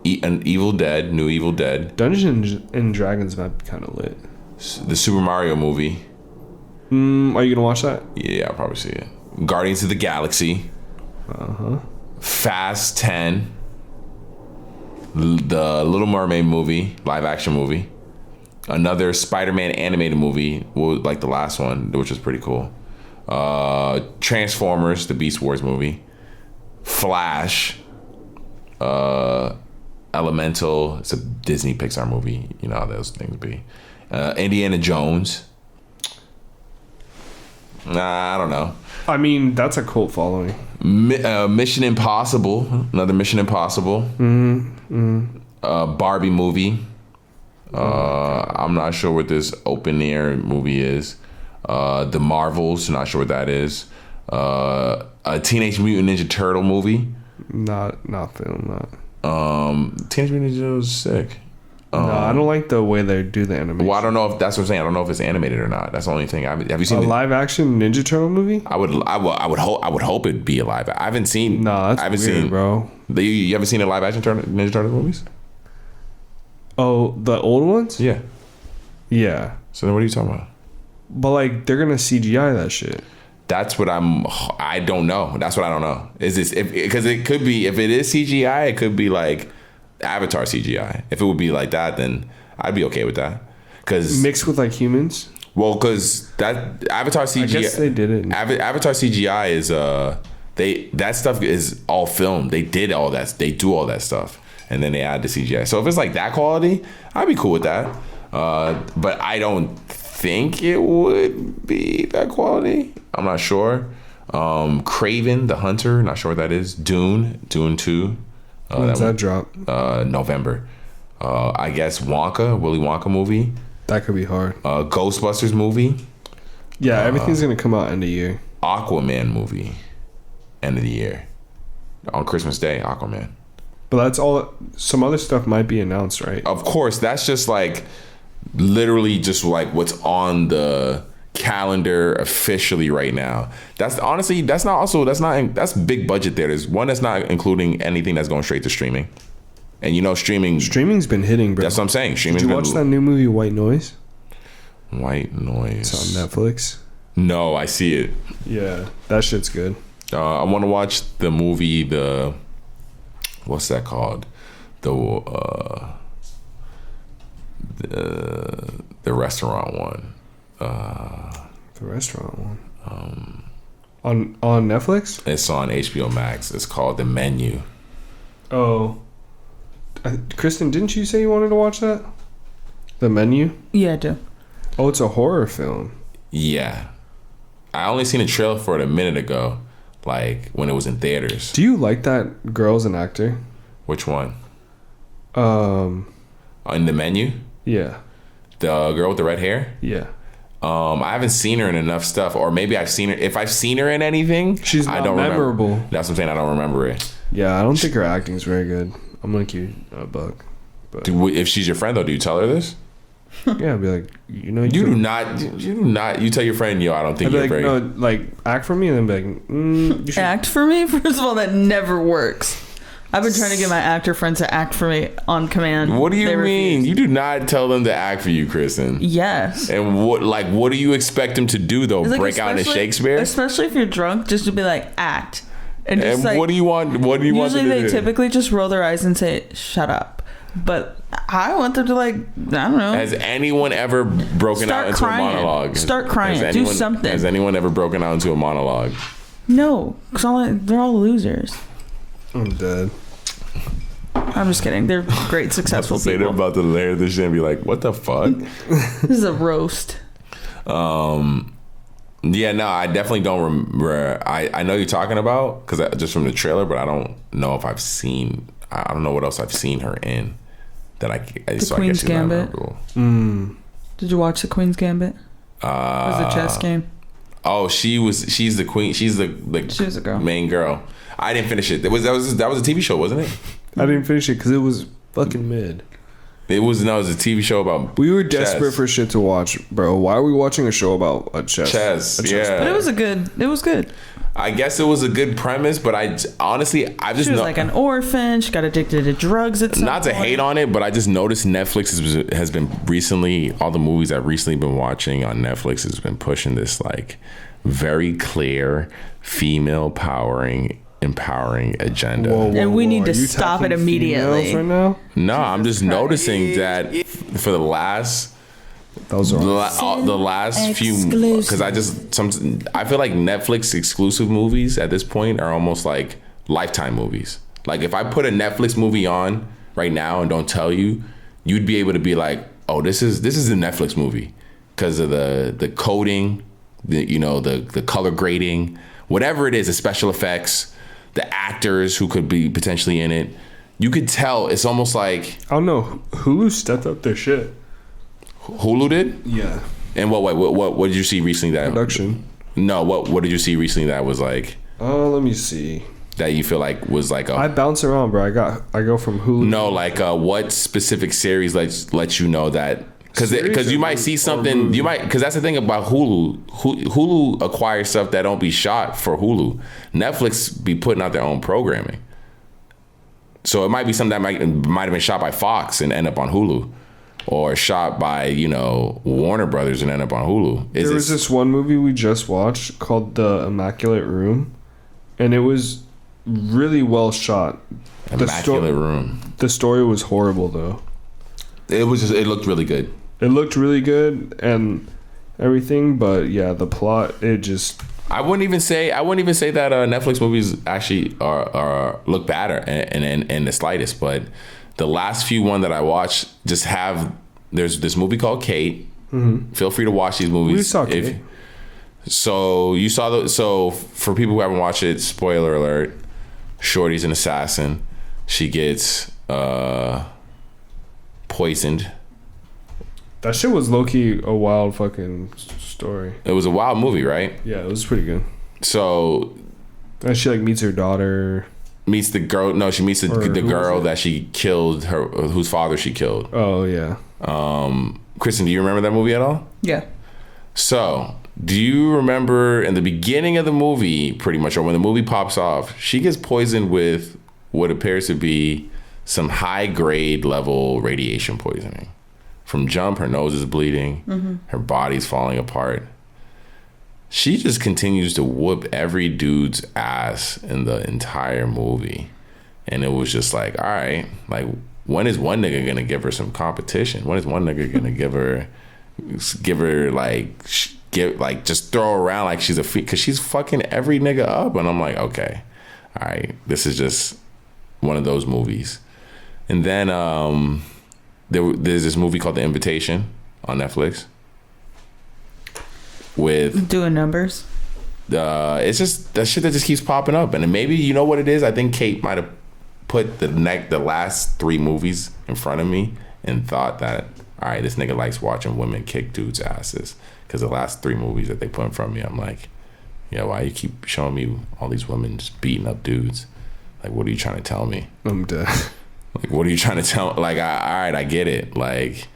an Evil Dead, new Evil Dead. Dungeons and Dragons might be kind of lit. The Super Mario movie. Are you gonna watch that? Yeah, I'll probably see it. Guardians of the Galaxy. Fast 10. The Little Mermaid movie, live action movie. Another Spider-Man animated movie, like the last one, which was pretty cool. Transformers, the Beast Wars movie. Flash. Elemental. It's a Disney Pixar movie. You know how those things be. Indiana Jones. Nah, I don't know. I mean, that's a cult following. Mission Impossible. Another Mission Impossible. Barbie movie. I'm not sure what this open air movie is. The Marvels, not sure what that is. A Teenage Mutant Ninja Turtle movie. Not feeling that. Teenage Mutant Ninja Turtles is sick. No, I don't like the way they do the animation. Well, I don't know if that's what I'm saying. I don't know if it's animated or not. That's the only thing. Have you seen a live action Ninja Turtle movie? I would hope it'd be a live. I haven't seen. No, that's weird, bro. You haven't seen a live action Ninja Turtle movies? Oh, the old ones? Yeah. Yeah. So then what are you talking about? But like they're gonna CGI that shit. That's what I don't know. That's what I don't know. Is this because it could be, if it is CGI, it could be like Avatar CGI. If it would be like that, then I'd be okay with that. Cause mixed with like humans. Well, because that Avatar CGI. I guess they did it. Avatar CGI is that stuff is all filmed. They did all that. They do all that stuff, and then they add the CGI. So if it's like that quality, I'd be cool with that. But I don't think it would be that quality. I'm not sure. Kraven the Hunter, not sure what that is. Dune 2. When does that drop? November. I guess Willy Wonka movie. That could be hard. Ghostbusters movie. Yeah, everything's gonna come out end of year. Aquaman movie, end of the year. On Christmas Day, Aquaman. But that's all. Some other stuff might be announced, right? Of course, that's just like literally just like what's on the calendar officially right now. That's honestly, that's big budget there. There's one that's not including anything that's going straight to streaming. And you know, streaming's been hitting, bro. That's what I'm saying. Did you watch that new movie, White Noise? White Noise. It's on Netflix. No, I see it. Yeah, that shit's good. I want to watch the movie. What's that called? The restaurant one. The restaurant one. On Netflix? It's on HBO Max. It's called The Menu. Oh. Kristen, didn't you say you wanted to watch that? The Menu? Yeah, I do. Oh, it's a horror film. Yeah. I only seen a trailer for it a minute ago, like when it was in theaters. Do you like that girl as an actor? Which one? In The Menu? Yeah. The girl with the red hair? Yeah. I haven't seen her in enough stuff, or maybe I've seen her. If I've seen her in anything, she's not I don't memorable. Remember. That's what I'm saying. I don't remember it. Yeah, I don't think her acting's very good. I'm gonna keep a buck. But if she's your friend, though, do you tell her this? Yeah, I'd be like, you know, you do not. You tell your friend, yo, I don't think I'd you're like, very. No, like act for me, and then be like, you should act for me. First of all, that never works. I've been trying to get my actor friends to act for me on command. What do you mean? Refuse. You do not tell them to act for you, Kristen. Yes. And what do you expect them to do though? Like, break out into Shakespeare? Especially if you're drunk, just to be like, act. And just like, what do you want? What do you want them to do? Usually they typically just roll their eyes and say, "Shut up." But I want them to, like, I don't know. Has anyone ever broken out into a monologue? Start crying. Do something. Has anyone ever broken out into a monologue? No, because they're all losers. I'm dead. I'm just kidding. They're great, successful people. They're about to layer this shit and be like, what the fuck? This is a roast. Yeah, no, I definitely don't remember. I know you're talking about, because just from the trailer, but I don't know if I've seen, I don't know what else I've seen her in. The Queen's Gambit. Did you watch The Queen's Gambit? It was a chess game. Oh, she's the queen. She was a girl. Main girl. I didn't finish it. That was a TV show, wasn't it? I didn't finish it because it was fucking mid. It was a TV show about. We were desperate for shit to watch, bro. Why are we watching a show about a chess? Yeah. But it was good. I guess it was a good premise, but I just she was like an orphan. She got addicted to drugs at some Not to hate on it, but I just noticed Netflix has been recently, all the movies I've recently been watching on Netflix has been pushing this like very clear female empowering agenda. And we need to stop it immediately. Right now? No, I'm just noticing that for the last the last few, because I feel like Netflix exclusive movies at this point are almost like Lifetime movies. Like if I put a Netflix movie on right now and don't tell you, you'd be able to be like, oh, this is a Netflix movie because of the coding, the color grading, whatever it is, the special effects, the actors who could be potentially in it. You could tell it's almost like, I don't know, Hulu stepped up their shit. Hulu did? Yeah. And what did you see recently that production? No, what did you see recently that was like? Oh, let me see. That you feel like was like I bounce around, bro. I go from Hulu. No, like what specific series lets you know that? Because you might see something. You might, because that's the thing about Hulu. Hulu acquires stuff that don't be shot for Hulu. Netflix be putting out their own programming. So it might be something that might have been shot by Fox and end up on Hulu, or shot by Warner Brothers and end up on Hulu. There was this one movie we just watched called The Immaculate Room, and it was really well shot. Immaculate Room. The story was horrible though. It looked really good. It looked really good and everything, but yeah, the plot, it just. I wouldn't even say that Netflix movies actually are look bad in the slightest, but the last few one that I watched just have. There's this movie called Kate. Mm-hmm. Feel free to watch these movies. We saw Kate. So you saw so for people who haven't watched it, spoiler alert: Shorty's an assassin. She gets poisoned. That shit was low-key a wild fucking story. It was a wild movie, right? Yeah, it was pretty good. So and she like meets her daughter. Meets the girl. No, she meets the girl that she killed. Whose father she killed. Oh yeah. Kristen, do you remember that movie at all? Yeah. So, do you remember in the beginning of the movie, pretty much, or when the movie pops off, she gets poisoned with what appears to be some high grade level radiation poisoning. From jump, her nose is bleeding, her body's falling apart. She just continues to whoop every dude's ass in the entire movie. And it was just like, all right, like, when is one nigga gonna give her some competition? When is one nigga gonna give her like just throw her around like she's a freak? Because she's fucking every nigga up. And I'm like, okay, all right, this is just one of those movies. And then there's this movie called The Invitation on Netflix with doing numbers. It's just that shit that just keeps popping up. And maybe, you know what it is? I think Kate might have put the last 3 movies in front of me and thought that, all right, this nigga likes watching women kick dudes' asses. Because the last 3 movies that they put in front of me, I'm like, yeah, why you keep showing me all these women just beating up dudes? Like, what are you trying to tell me? I'm dead. Like, what are you trying to tell? Like, all right, I get it. Like,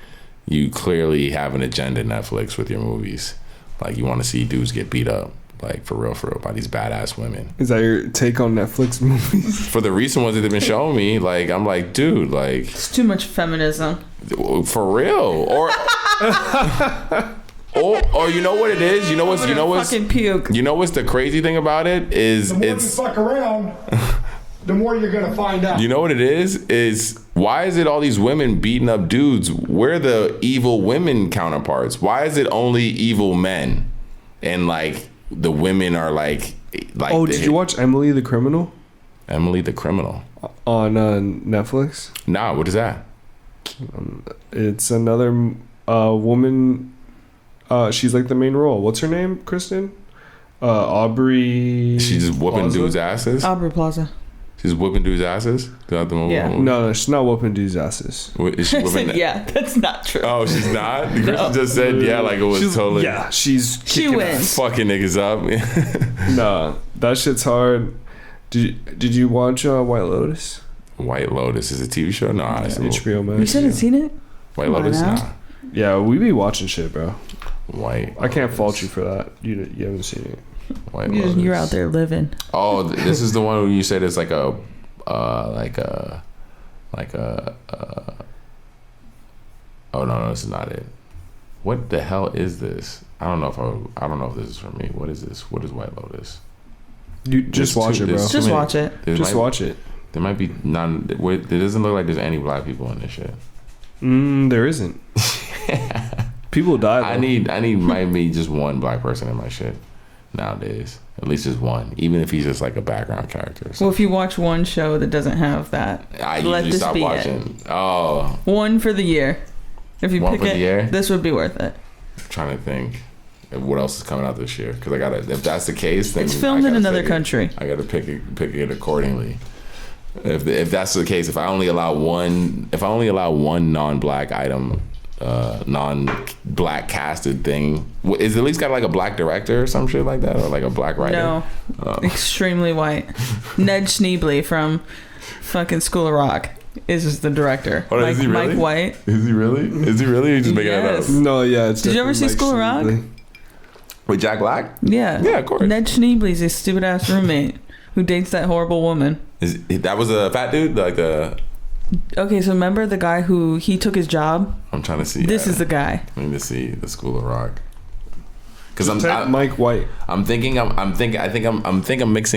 you clearly have an agenda, Netflix, with your movies. Like, you want to see dudes get beat up. Like, for real, by these badass women. Is that your take on Netflix movies? For the recent ones that they've been showing me, like, I'm like, dude, like... It's too much feminism. For real. Or you know what it is? You know what's fucking puke. You know what's the crazy thing about it? Is the more you fuck around, the more you're gonna find out. You know what it is why is it all these women beating up dudes? We're the evil women counterparts. Why is it only evil men? And like... the women are like oh, did you watch Emily the Criminal? Emily the Criminal on Netflix? Nah, what is that? It's another woman. She's like the main role. What's her name, Kristen? Aubrey. She's just whooping Plaza? dudes' asses. Aubrey Plaza. She's whooping dudes' asses throughout the movie. Yeah. No, she's not whooping dudes' asses. Is she whooping? Yeah, that's not true. Oh, she's not. Kristen just said yeah, like it was totally. Yeah, she wins. Fucking niggas up. Nah, that shit's hard. Did you watch White Lotus? White Lotus is a TV show? No, it's HBO Max. You still haven't seen it? White Lotus? Nah. Yeah, we be watching shit, bro. White. I can't fault you for that. You haven't seen it. White Lotus. You're out there living. Oh, this is the one where you said it's like a. Oh no, this is not it. What the hell is this? I don't know if this is for me. What is this? What is White Lotus? You just watch it, bro. Just watch it. Just watch it. There might be none. It doesn't look like there's any black people in this shit. There isn't. People die though. I need might be just one black person in my shit nowadays. At least just one, even if he's just like a background character. Well, if you watch one show that doesn't have that, I usually stop watching. Oh, one for the year. If you one pick for the year, this would be worth it. I'm trying to think of what else is coming out this year, because I gotta. If that's the case, then it's filmed in another country. I gotta pick it accordingly. If that's the case, if I only allow one non-black item, non-black casted thing, is it at least got like a black director or some shit like that, or like a black writer? No, extremely white. Ned Schneebly from fucking School of Rock is the director. Oh, is he really? Mike White. Is he really? Is he really? You just making that up? No, yeah. Did you ever see School of Rock? With Jack Black? Yeah. Yeah, of course. Ned Schneebly's his stupid ass roommate who dates that horrible woman. That was a fat dude, like the. Okay, so remember the guy who he took his job? I'm trying to see. This is the guy. I need to see the School of Rock. Because I'm Mike White. I'm mixing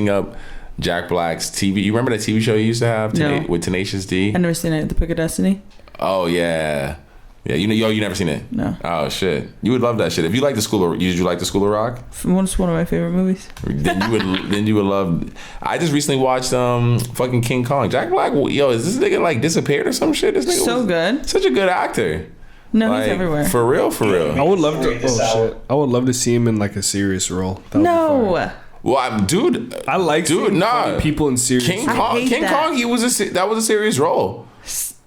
up Jack Black's TV. You remember that TV show he used to have with Tenacious D? I never seen it. The Pick of Destiny. Oh yeah, yeah. You never seen it? No. Oh shit, you would love that shit if you like the School of. Did you like the School of Rock? It's one of my favorite movies. Then you would love. I just recently watched fucking King Kong. Jack Black. Yo, is this nigga like disappeared or some shit? This nigga so good. Such a good actor. No, like, he's everywhere. For real. I would love to. Oh shit! I would love to see him in like a serious role. No. Well, dude, I like funny people in serious. King Kong. Kong. That was a serious role.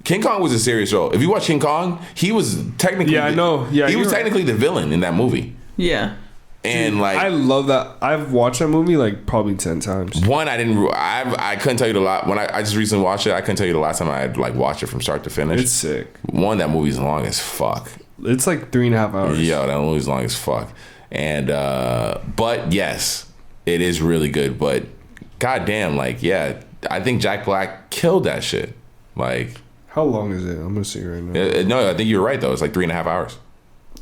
King Kong was a serious role. If you watch King Kong, he was technically. Yeah, I know. Yeah, he was technically the villain in that movie. Yeah. And like, I love that. I've watched that movie like probably 10 times. one, I couldn't tell you the lot when I just recently watched it. I couldn't tell you the last time I had like watched it from start to finish. It's sick. One, that movie's long as fuck. It's like 3.5 hours. Yo, that movie's long as fuck. And but yes, it is really good. But goddamn, like, yeah, I think Jack Black killed that shit. Like, how long is it? I'm gonna see right now. No, I think you're right though. It's like 3.5 hours.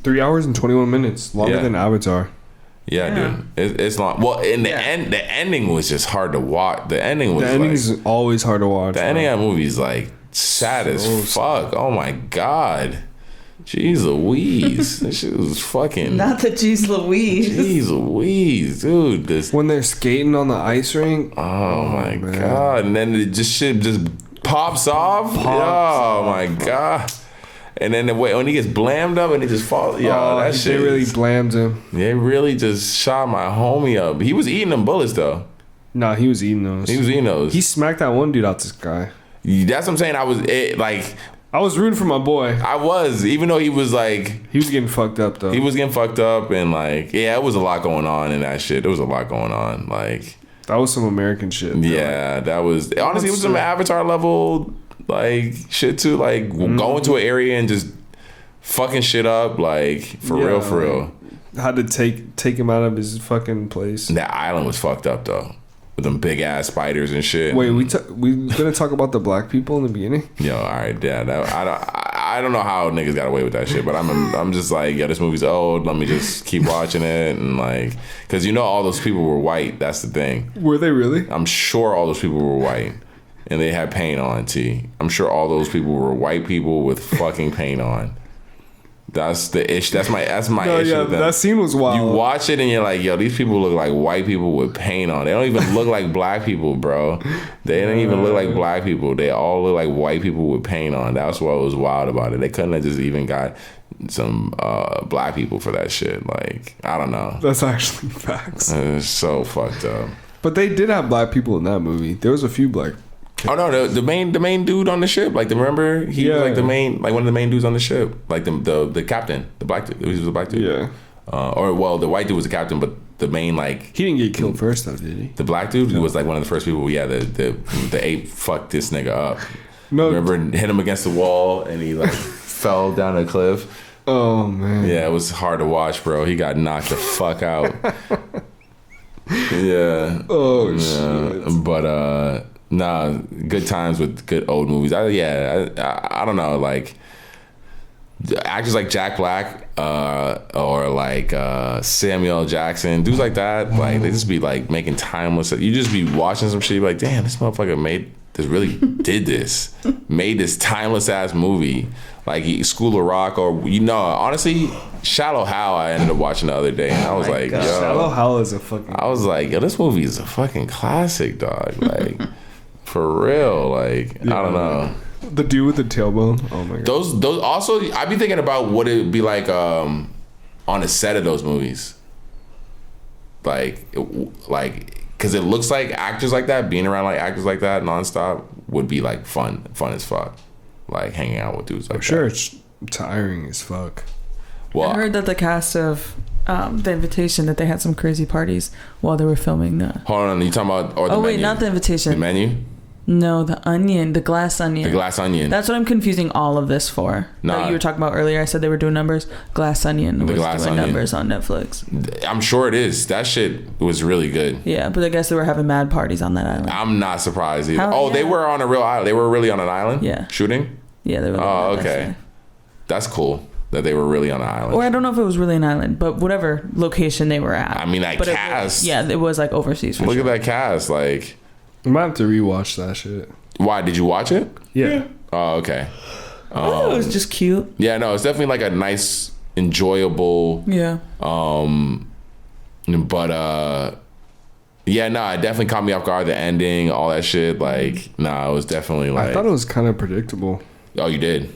3 hours and 21 minutes, longer than Avatar. Yeah, dude, it's long. Well, in the end, the ending was just hard to watch. The ending is always hard to watch. The ending of that movie is like sad as fuck. Oh my god, jeez Louise, this shit was fucking. Not the jeez Louise. Jeez Louise, dude. When they're skating on the ice rink. Oh my god, and then it shit just pops off. Oh my god. And then when he gets blammed up and he just falls, that shit. They really blammed him. They really just shot my homie up. He was eating them bullets though. Nah, he was eating those. He smacked that one dude out this guy. That's what I'm saying. I was rooting for my boy. I was, even though he was getting fucked up though. He was getting fucked up and it was a lot going on in that shit. There was a lot going on. Like, that was some American shit. Yeah, that was honestly it was some Avatar level like shit too. Like going to an area and just fucking shit up. Like for real. Had to take him out of his fucking place. That island was fucked up though. With them big ass spiders and shit. Wait, we gonna talk about the black people in the beginning? Yo, all right, yeah. I don't know how niggas got away with that shit, but I'm just like, this movie's old. Let me just keep watching it and like, because all those people were white. That's the thing. Were they really? I'm sure all those people were white, and they had paint on. I'm sure all those people were white people with fucking paint on. That's the issue. That's my issue. Yeah, that scene was wild. You watch it and you're like, yo, these people look like white people with paint on. They don't even look like black people, bro. They don't even look like black people. They all look like white people with paint on. That's what was wild about it. They couldn't have just even got some black people for that shit. Like, I don't know. That's actually facts. It's so fucked up. But they did have black people in that movie. There was a few black. Oh no, the main dude on the ship, like remember he was like the main, like one of the main dudes on the ship, like the captain, the black dude. He was a black dude. Yeah. The white dude was the captain, but the main he didn't get killed first though, did he? The black dude was like one of the first people. Yeah, the ape fucked this nigga up. No, remember hit him against the wall and he like fell down a cliff. Oh man. Yeah, it was hard to watch, bro. He got knocked the fuck out. Yeah. Oh shit. But nah, good times with good old movies. I don't know, like actors like Jack Black or like Samuel L. Jackson, dudes like that, like they just be like making timeless. You just be watching some shit, you be like, damn, this motherfucker made this timeless ass movie, like School of Rock, or honestly, Shallow Hal. I ended up watching the other day, and I was like, yo, Shallow Hal is a fucking. I was like, yo, this movie is a fucking classic, dog. Like. For real, like I don't know. The dude with the tailbone. Oh my god. Those also, I be thinking about what it'd be like on a set of those movies. Like, because it looks like actors like that, being around like actors like that nonstop would be like fun as fuck. Like hanging out with dudes like that. I'm sure it's tiring as fuck. Well, I heard that the cast of The Invitation, that they had some crazy parties while they were filming the. Hold on, you talking about the menu? Not The Invitation. The Menu. No, the Onion, the Glass Onion. The Glass Onion. That's what I'm confusing all of this for. That you were talking about earlier. I said they were doing numbers. Glass Onion was doing numbers on Netflix. I'm sure it is. That shit was really good. Yeah, but I guess they were having mad parties on that island. I'm not surprised either. They were on a real island. They were really on an island? Yeah. Shooting? Yeah, they were. Oh, okay. That's cool that they were really on an island. Or I don't know if it was really an island, but whatever location they were at. I mean, that cast. It was like overseas. Look at that cast. Like, I might have to rewatch that shit. Why? Did you watch it? Yeah. Oh, okay. I thought it was just cute. Yeah, no, it's definitely like a nice, enjoyable. Yeah. But yeah, no, it definitely caught me off guard. The ending, all that shit. Like, it was definitely like. I thought it was kind of predictable. Oh, you did?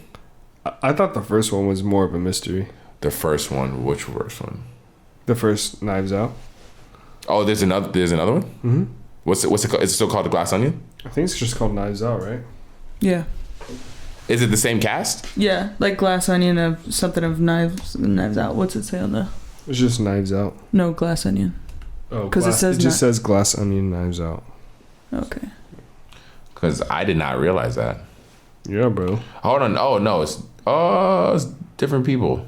I thought the first one was more of a mystery. The first one? Which first one? The first Knives Out. Oh, there's another one? Mm-hmm. What's it called? Is it still called The Glass Onion? I think it's just called Knives Out, right? Yeah. Is it the same cast? Yeah, like Glass Onion of something of Knives Out. What's it say on the? It's just Knives Out. No, Glass Onion. Oh, 'Cause it says it just says Glass Onion, Knives Out. Okay. Because I did not realize that. Yeah, bro. Hold on. Oh no, it's different people.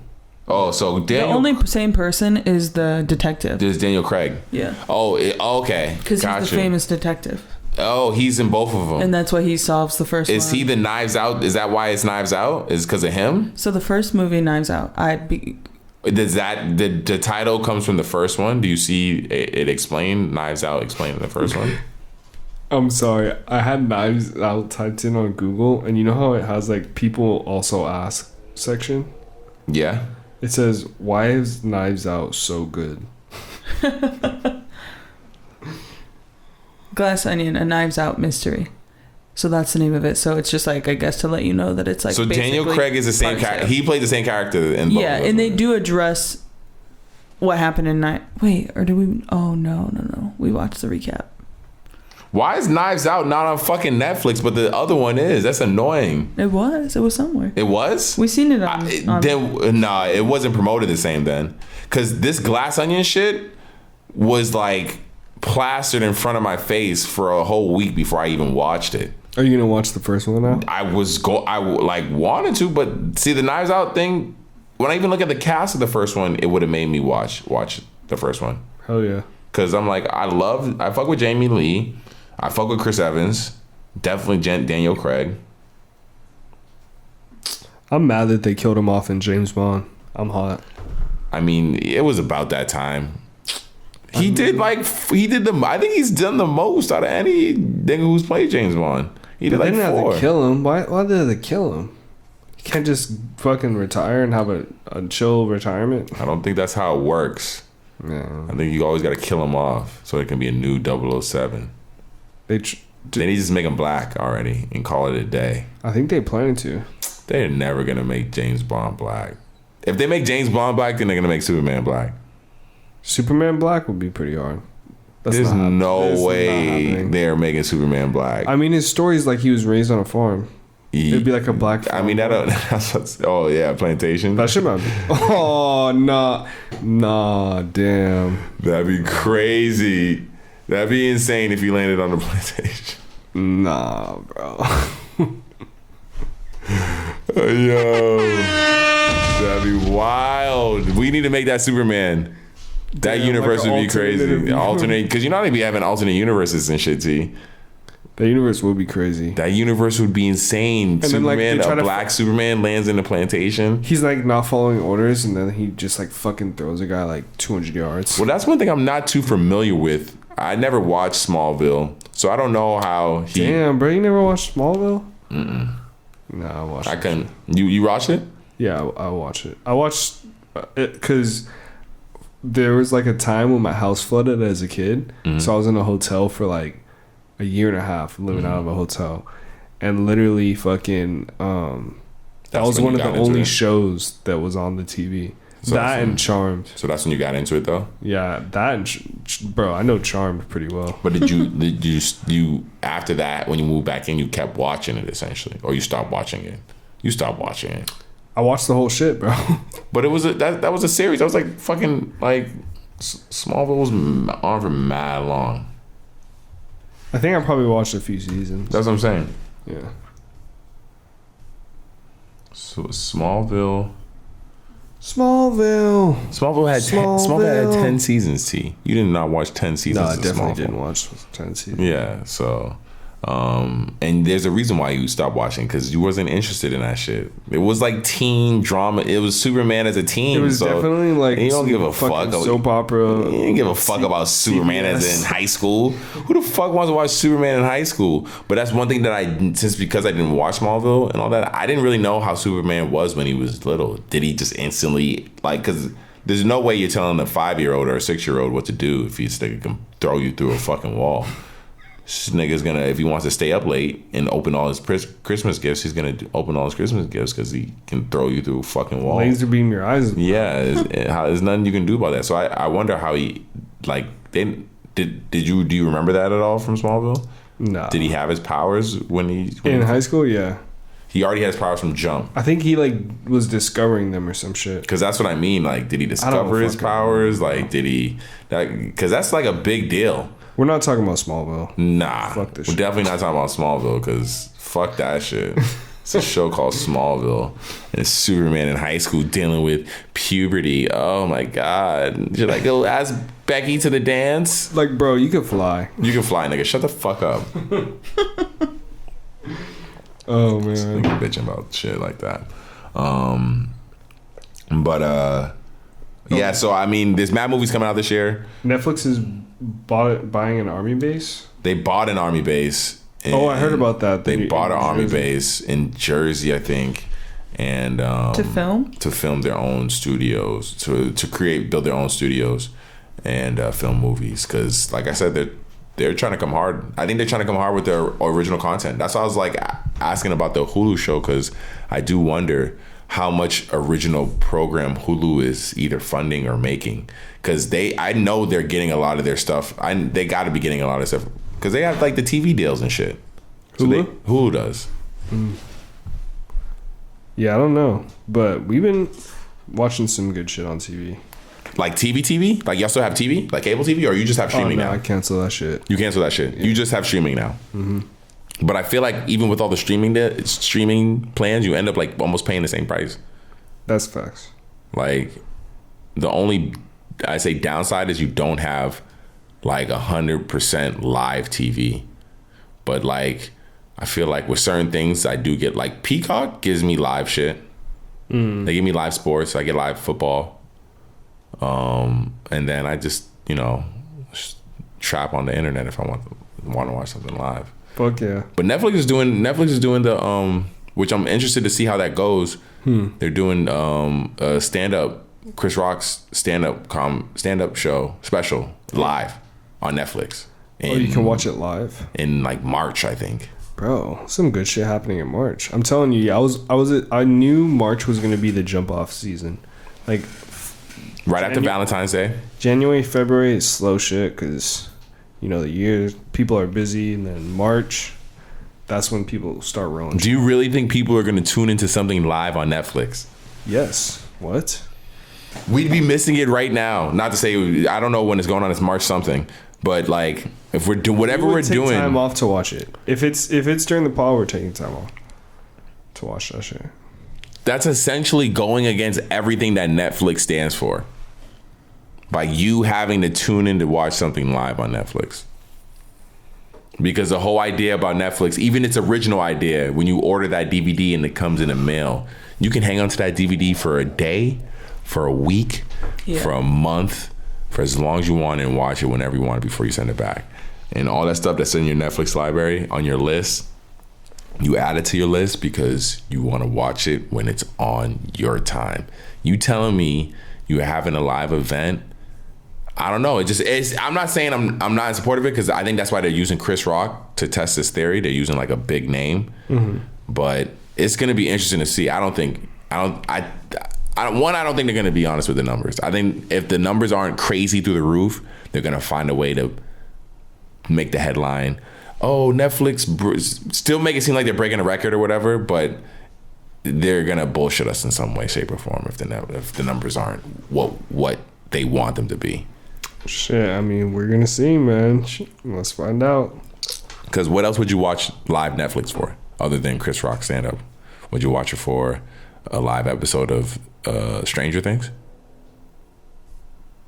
Oh, so Daniel. The only same person is the detective. There's Daniel Craig. Yeah. Oh, okay. Because he's the famous detective. Oh, he's in both of them. And that's why he solves the first one. Is he the Knives Out? Is that why it's Knives Out? Is because of him? So the first movie, Knives Out, Does that the title comes from the first one? Do you see it explained? Knives Out explained in the first one. I'm sorry. I had Knives Out typed in on Google, and you know how it has like people also ask section? Yeah. It says, "Why is Knives Out so good?" Glass Onion, a Knives Out mystery. So that's the name of it. So it's just like, I guess, to let you know that it's like. So Daniel Craig is the same character. He played the same character in both. Yeah, and they do address what happened in night. Wait, or do we? Oh no. We watched the recap. Why is Knives Out not on fucking Netflix, but the other one is? That's annoying. It was somewhere. It was? We seen it on. Nah, it wasn't promoted the same then. Because this Glass Onion shit was like plastered in front of my face for a whole week before I even watched it. Are you gonna watch the first one now? I wanted to, but see the Knives Out thing. When I even look at the cast of the first one, it would have made me watch the first one. Hell yeah! Because I'm like, I fuck with Jamie Lee, I fuck with Chris Evans, definitely Daniel Craig. I'm mad that they killed him off in James Bond. I'm hot. I mean, it was about that time. I think he's done the most out of any nigga who's played James Bond. He did like 4. They didn't have to kill him. Why did they kill him? You can't just fucking retire and have a chill retirement. I don't think that's how it works. Yeah. I think you always got to kill him off so it can be a new 007. They need to just make him black already and call it a day. I think they plan to. They're never going to make James Bond black. If they make James Bond black, then they're going to make Superman black. Superman black would be pretty hard. There's no way they're making Superman black. I mean, his story's like he was raised on a farm. It'd be like a black farm. I mean, oh yeah, plantation. That shit might be. Oh, nah, damn. That'd be crazy. That'd be insane if you landed on the plantation. Nah, bro. Yo. That'd be wild. We need to make that Superman. That universe would be crazy. Alternate, because you know they be having alternate universes and shit, T. That universe would be crazy. That universe would be insane. And Superman, then, like, a black Superman lands in the plantation. He's like not following orders, and then he just like fucking throws a guy like 200 yards. Well, that's one thing I'm not too familiar with. I never watched Smallville, so I don't know how he. Damn, bro, you never watched Smallville? No, I watched. I couldn't. You watched it? Yeah, I watched it. I watched it because there was like a time when my house flooded as a kid, so I was in a hotel for like a year and a half living out of a hotel, and literally fucking that was one of the only shows that was on the TV. So that and Charmed. So that's when you got into it, though. Yeah, that and bro, I know Charmed pretty well. But did you after that, when you moved back in, you kept watching it essentially, or you stopped watching it? You stopped watching it. I watched the whole shit, bro. But it was that was a series. That was like fucking like Smallville was on for mad long. I think I probably watched a few seasons. That's what I'm saying. Yeah. So Smallville had 10 seasons. T. You did not watch 10 seasons. No, I definitely didn't watch 10 seasons. Yeah. So. And there's a reason why you stopped watching, because you wasn't interested in that shit. It was like teen drama. It was Superman as a teen. It was definitely like you don't give a fuck soap opera. You didn't give a fuck about Superman as in high school. Who the fuck wants to watch Superman in high school? But that's one thing that because I didn't watch Smallville and all that, I didn't really know how Superman was when he was little. Did he just instantly because there's no way you're telling a 5-year-old or a 6-year-old what to do if he's like can throw you through a fucking wall. This nigga's gonna, if he wants to stay up late and open all his Christmas gifts, he's gonna open all his Christmas gifts because he can throw you through a fucking wall. Laser beam your eyes. Yeah, there's nothing you can do about that. So I wonder how he do you remember that at all from Smallville? No. Did he have his powers when he in high school? Yeah. He already has powers from jump. I think he like was discovering them or some shit. Because that's what I mean. Like, did he discover his powers? Like, did he? Because that's like a big deal. We're not talking about Smallville. Nah, fuck this we're shit. definitely not talking about Smallville. Because fuck that shit. It's a show called Smallville, and it's Superman in high school dealing with puberty. Oh my god! Should I go ask Becky to the dance? Like, bro, you could fly. You can fly, nigga. Shut the fuck up. Oh man, Nigga bitching about shit like that. Yeah. So I mean, there's mad movies coming out this year. Netflix is buying an army base. They bought an army base. I heard about that. They bought an army base in Jersey, I think, and to film their own studios, to build their own studios, and film movies. Because, like I said, they're trying to come hard. I think they're trying to come hard with their original content. That's why I was like asking about the Hulu show, because I do wonder how much original program Hulu is either funding or making. Because I know they're getting a lot of their stuff. They got to be getting a lot of stuff. Because they have like the TV deals and shit. So Hulu does. Yeah, I don't know. But we've been watching some good shit on TV. Like TV? Like y'all still have TV? Like cable TV? Or you just have streaming now? I cancel that shit. You cancel that shit. Yeah. You just have streaming now. Mm-hmm. But I feel like even with all the streaming plans, you end up like almost paying the same price. That's facts. Like the only, I say, downside is you don't have like 100% live TV. But like I feel like with certain things I do get, like Peacock gives me live shit. They give me live sports. I get live football. And then I just trap on the internet if I want to watch something live. Fuck yeah. But Netflix is doing the which I'm interested to see how that goes. They're doing a stand-up, Chris Rock's stand-up show special live on Netflix. You can watch it live in like March, I think. Bro, some good shit happening in March. I'm telling you, I knew March was gonna be the jump off season, like right after Valentine's Day. January, February is slow shit because the year people are busy, and then March, that's when people start rolling. Do you really think people are gonna tune into something live on Netflix? Yes. What? We'd be missing it right now. Not to say I don't know when it's going on. It's March something. But like, if we're doing whatever we're doing, time off to watch it. If it's during the fall, we're taking time off to watch that shit. That's essentially going against everything that Netflix stands for. By you having to tune in to watch something live on Netflix. Because the whole idea about Netflix, even its original idea, when you order that DVD and it comes in the mail, you can hang on to that DVD for a day, for a week, for a month, for as long as you want, and watch it whenever you want before you send it back. And all that stuff that's in your Netflix library on your list, you add it to your list because you want to watch it when it's on your time. You telling me you're having a live event, I don't know. I'm not saying I'm not in support of it, because I think that's why they're using Chris Rock to test this theory. They're using like a big name, but it's going to be interesting to see. I don't think they're going to be honest with the numbers. I think if the numbers aren't crazy through the roof, they're going to find a way to make the headline, oh, Netflix, still make it seem like they're breaking a record or whatever, but they're going to bullshit us in some way, shape, or form if the numbers aren't what they want them to be. Shit, I mean, we're going to see, man. Let's find out. Because what else would you watch live Netflix for other than Chris Rock stand-up? Would you watch it for a live episode of Stranger Things?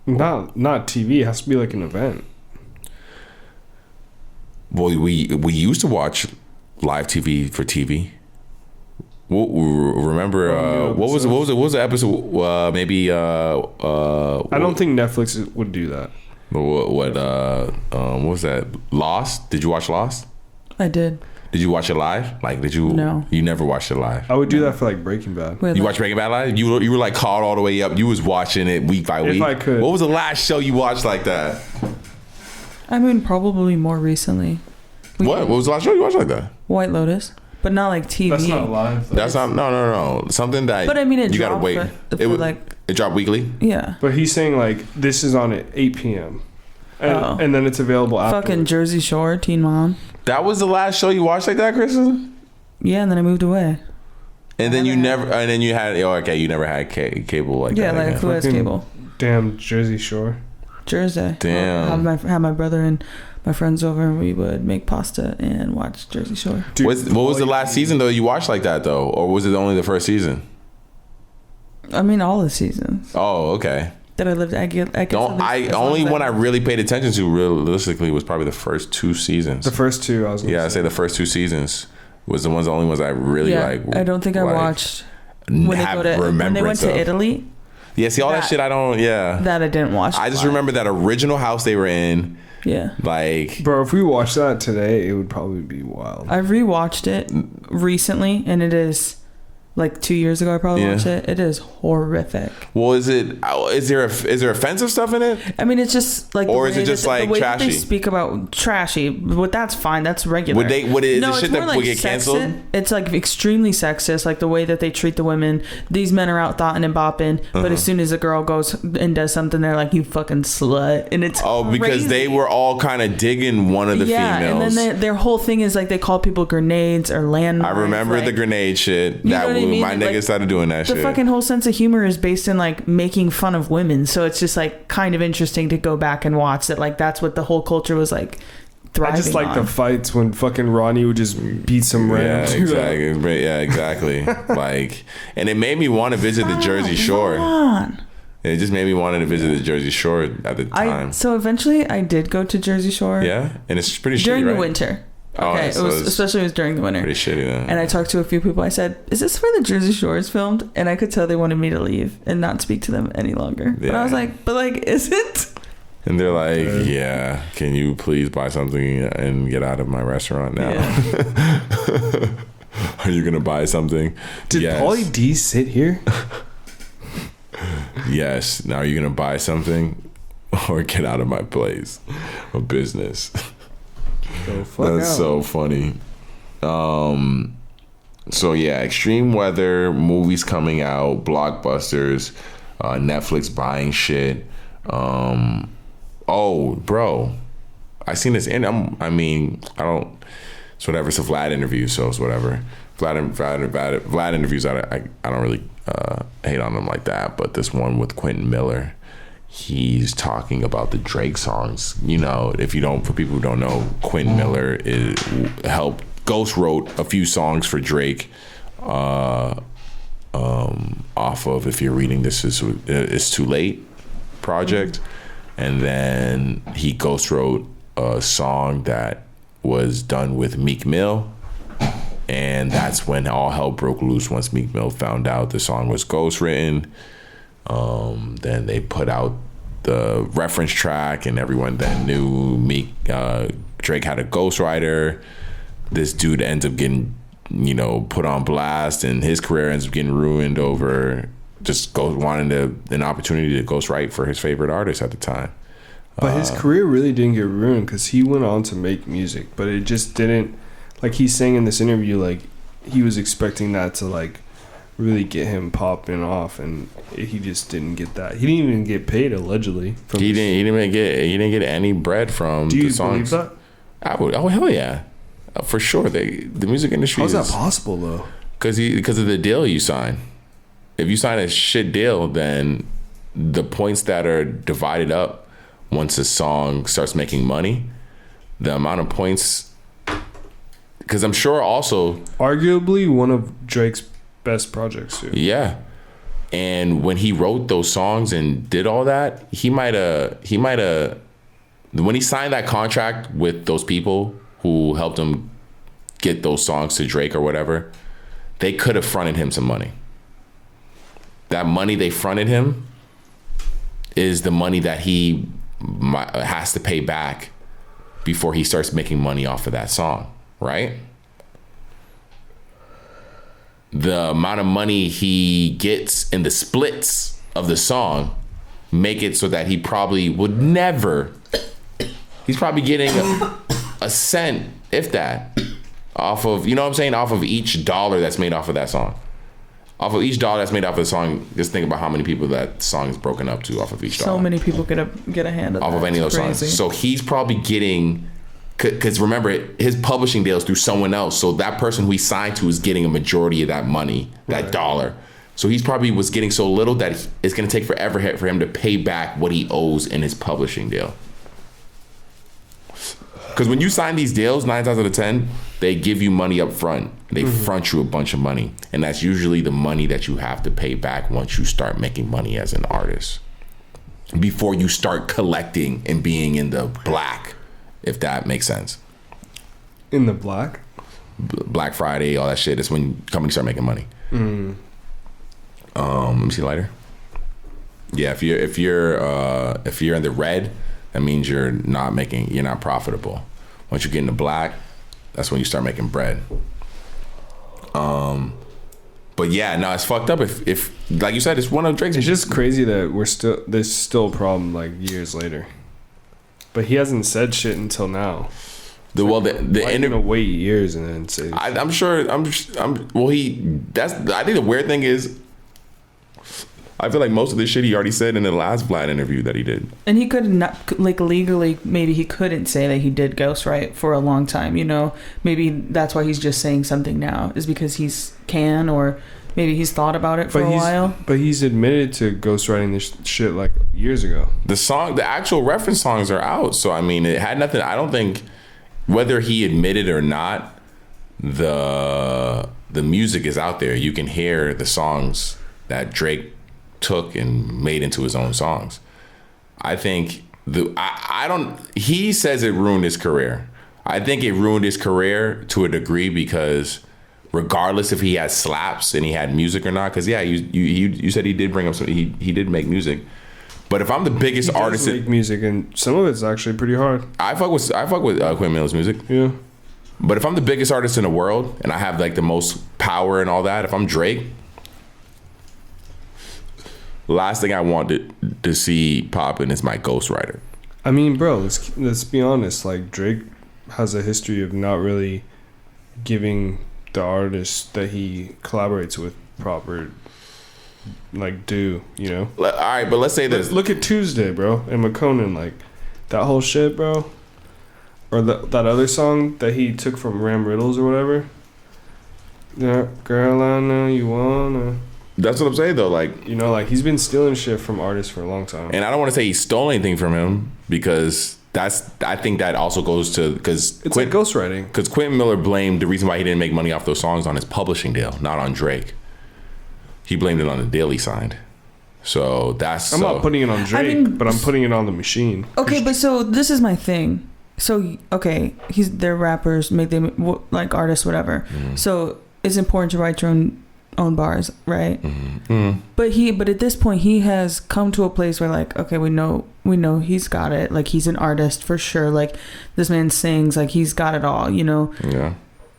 Not TV. It has to be like an event. Well, we used to watch live TV for TV. Remember what was the episode? Maybe I don't think Netflix would do that. What was that? Lost? Did you watch Lost? I did. Did you watch it live? Like, did you? No. You never watched it live. I would do that for like Breaking Bad. You watched Breaking Bad live? You were like caught all the way up. You was watching it week by week. If I could. What was the last show you watched like that? I mean, probably more recently. What was the last show you watched like that? White Lotus, but not like TV. That's not live. That's not. No. Something that. But I mean, you gotta wait. It dropped weekly. Yeah. But he's saying like this is on at 8 p.m. And then it's available after. Fucking Jersey Shore, Teen Mom. That was the last show you watched like that, Kristen? Yeah, and then I moved away. And then you never, and then you had, you never had cable like that. Yeah, like who has cable? Damn, Jersey Shore. Jersey. Damn. Have my brother and my friends over, and we would make pasta and watch Jersey Shore. Dude, what was the last season though you watched like that though, or was it only the first season? I mean, all the seasons. Oh, okay. That I lived. I guess. Only one I really paid attention to realistically was probably the first 2 seasons. The first 2, I was. I'd say the first 2 seasons was the only ones I really like. I don't think I watched when they went to Italy. Yeah, see all that shit. I don't. Yeah, that I didn't watch. I just remember that original house they were in. Yeah, like, bro, if we watched that today, it would probably be wild. I rewatched it recently, and it is. Like 2 years ago, I probably watched it. It is horrific. Well, is there offensive stuff in it? I mean, it's just like, or is it just like the way trashy? That they speak about trashy, but that's fine. That's regular. Would it shit that would get canceled? It's like extremely sexist, like the way that they treat the women. These men are out thotting and bopping, but as soon as a girl goes and does something, they're like, "You fucking slut," and it's because they were all kind of digging one of the females. And then their whole thing is like they call people grenades or landmines. I remember the grenade shit. My niggas started doing that shit. The fucking whole sense of humor is based in like making fun of women, so it's just like kind of interesting to go back and watch that. Like that's what the whole culture was like thriving. I just like the fights when fucking Ronnie would just beat some random. Yeah, exactly. Like, and it made me want to visit the Jersey Shore. It just made me want to visit the Jersey Shore at the time. So eventually, I did go to Jersey Shore. Yeah, and it's pretty shitty, during right? the winter. Okay, so especially it was during the winter. Pretty shitty then. And I talked to a few people. I said, "Is this where the Jersey Shore is filmed?" And I could tell they wanted me to leave and not speak to them any longer. Yeah. But I was like, is it? And they're like, "Yeah, can you please buy something and get out of my restaurant now?" Yeah. Are you gonna buy something? Did Pauly D sit here? Yes. Now are you gonna buy something or get out of my place of business? That's so funny. So yeah, extreme weather, movies coming out, blockbusters, Netflix buying shit. Oh, bro, I seen this it's whatever. It's a Vlad interview, so it's whatever. Vlad interviews. I don't really hate on them like that, but this one with Quentin Miller. He's talking about the Drake songs. You know, for people who don't know, Quentin Miller ghost wrote a few songs for Drake off of If You're Reading This It's Too Late project. And then he ghost wrote a song that was done with Meek Mill. And that's when all hell broke loose once Meek Mill found out the song was ghost written. Then they put out the reference track, and everyone then knew Drake had a ghostwriter. This dude ends up getting, put on blast, and his career ends up getting ruined over just wanting an opportunity to ghostwrite for his favorite artist at the time. But his career really didn't get ruined because he went on to make music, but it just didn't. Like he's saying in this interview, like he was expecting that to like really get him popping off, and he just didn't get that. He didn't even get paid allegedly. He didn't get any bread from the songs. Do you believe that? I would. Oh hell yeah, for sure. The music industry. How's that possible though? Because of the deal you sign. If you sign a shit deal, then the points that are divided up once a song starts making money, the amount of points. Because I'm sure also arguably one of Drake's best projects too. Yeah. And when he wrote those songs and did all that, he might have when he signed that contract with those people who helped him get those songs to Drake or whatever, they could have fronted him some money. That money they fronted him is the money that he has to pay back before he starts making money off of that song. Right? The amount of money he gets in the splits of the song make it so that he probably would never. He's probably getting a cent, if that, off of, off of each dollar that's made off of that song. Off of each dollar that's made off of the song, just think about how many people that song is broken up to off of each dollar. So many people get a hand of off that. of any of those songs. So he's probably getting because remember, his publishing deal is through someone else. So that person who he signed to is getting a majority of that money, that dollar. So he's probably was getting so little that it's going to take forever for him to pay back what he owes in his publishing deal. Because when you sign these deals, 9 times out of 10, they give you money up front. They front you a bunch of money. And that's usually the money that you have to pay back once you start making money as an artist. Before you start collecting and being in the black, if that makes sense. In the black? Black Friday, all that shit. That's when companies start making money. Let me see lighter. Yeah, if you're in the red, that means you're not profitable. Once you get in the black, that's when you start making bread. But yeah, no, it's fucked up. If like you said, it's one of Drake's. It's just crazy that there's still a problem like years later. But he hasn't said shit until now. The gonna wait years and then say. I think the weird thing is, I feel like most of this shit he already said in the last Vlad interview that he did. And he could not, like, legally, maybe he couldn't say that he did ghostwrite for a long time, you know? Maybe that's why he's just saying something now, is because can, or maybe he's thought about it for a while. But he's admitted to ghostwriting this shit like years ago. The actual reference songs are out. So, I mean, it had nothing, I don't think, whether he admitted or not, the music is out there. You can hear the songs that Drake took and made into his own songs. I think he says it ruined his career. I think it ruined his career to a degree because regardless if he had slaps and he had music or not, because yeah, you said he did bring up some, he did make music. But if I'm the biggest artist, make music, and some of it's actually pretty hard. I fuck with Quentin Miller's music. Yeah. But if I'm the biggest artist in the world and I have like the most power and all that, if I'm Drake, last thing I want to see popping is my ghostwriter. I mean, bro, let's be honest. Like, Drake has a history of not really giving the artists that he collaborates with proper, like, due, you know? All right, but let's say this. Look at Tuesday, bro, and McConan, like, that whole shit, bro. Or that other song that he took from Ram Riddles or whatever. Yeah, girl, I know you wanna. That's what I'm saying, though. Like, you know, like, he's been stealing shit from artists for a long time. And I don't want to say he stole anything from him because I think that also goes to, because it's like ghostwriting. Because Quentin Miller blamed the reason why he didn't make money off those songs on his publishing deal, not on Drake. He blamed it on the deal he signed. So I'm not putting it on Drake, but I'm putting it on the machine. Okay, but so this is my thing. So okay, they're rappers, like artists, whatever. So it's important to write your own bars, right? But at this point he has come to a place where, like, okay, we know he's got it. Like, he's an artist for sure. Like, this man sings, like, he's got it all, you know? Yeah.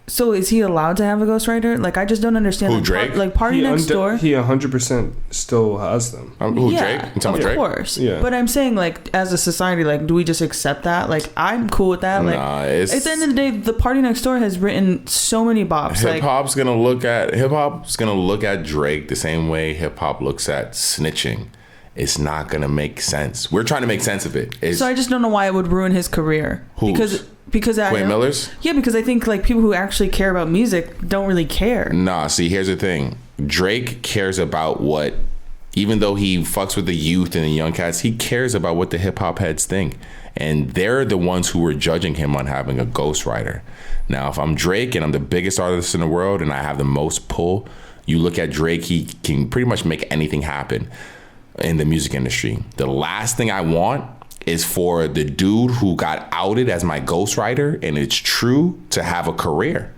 So is he allowed to have a ghostwriter? Like, I just don't understand. Who, Drake? Like, Party Next Door. He 100% still has them. Who, Drake? You talking about Drake? Of course. Yeah. But I'm saying, like, as a society, like, do we just accept that? Like, I'm cool with that. Like, nah, at the end of the day, the Party Next Door has written so many bops. Hip hop's gonna look at Drake the same way hip hop looks at snitching. It's not gonna make sense. We're trying to make sense of it. So I just don't know why it would ruin his career. Because Quentin Miller's? Yeah, because I think, like, people who actually care about music don't really care. Nah, see, here's the thing. Drake cares about what, even though he fucks with the youth and the young cats, he cares about what the hip hop heads think. And they're the ones who were judging him on having a ghostwriter. Now, if I'm Drake and I'm the biggest artist in the world and I have the most pull, you look at Drake, he can pretty much make anything happen in the music industry. The last thing I want is for the dude who got outed as my ghostwriter, and it's true, to have a career.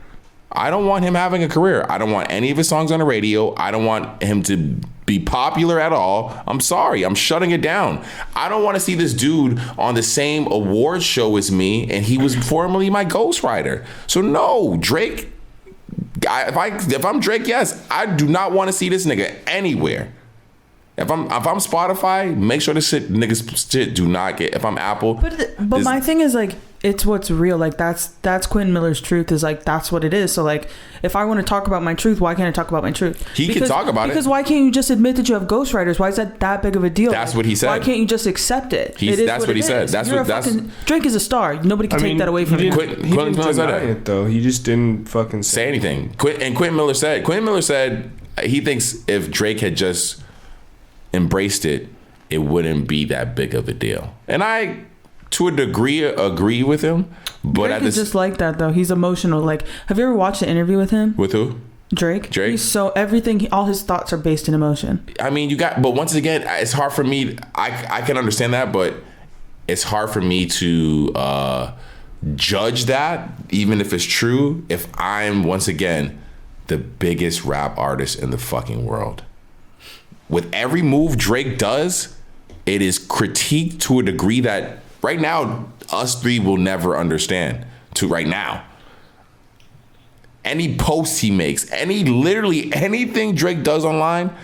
I don't want him having a career. I don't want any of his songs on the radio. I don't want him to be popular at all. I'm sorry. I'm shutting it down. I don't want to see this dude on the same award show as me, and he was formerly my ghostwriter. So no, Drake, if I'm Drake, yes, I do not want to see this nigga anywhere. If I'm Spotify, make sure this shit do not get. If I'm Apple, but my thing is like, it's what's real. Like that's Quentin Miller's truth. Is like that's what it is. So like, if I want to talk about my truth, why can't I talk about my truth? He can talk about it. Because why can't you just admit that you have ghostwriters? Why is that big of a deal? That's what he said. Why can't you just accept it? That's what he said. Drake is a star. Nobody can take that away from him. Quentin Miller said it though. He just didn't fucking say anything. Quentin Miller said he thinks if Drake had just embraced it, it wouldn't be that big of a deal. And I, to a degree, agree with him. But Drake is just like that though. He's emotional. Like, have you ever watched an interview with him? With who? Drake. He's so everything. All his thoughts are based in emotion. I mean, but once again, it's hard for me. I can understand that, but it's hard for me to judge that, even if it's true. If I'm once again the biggest rap artist in the fucking world. With every move Drake does, it is critiqued to a degree that right now us three will never understand. To right now, any posts he makes, literally anything Drake does online,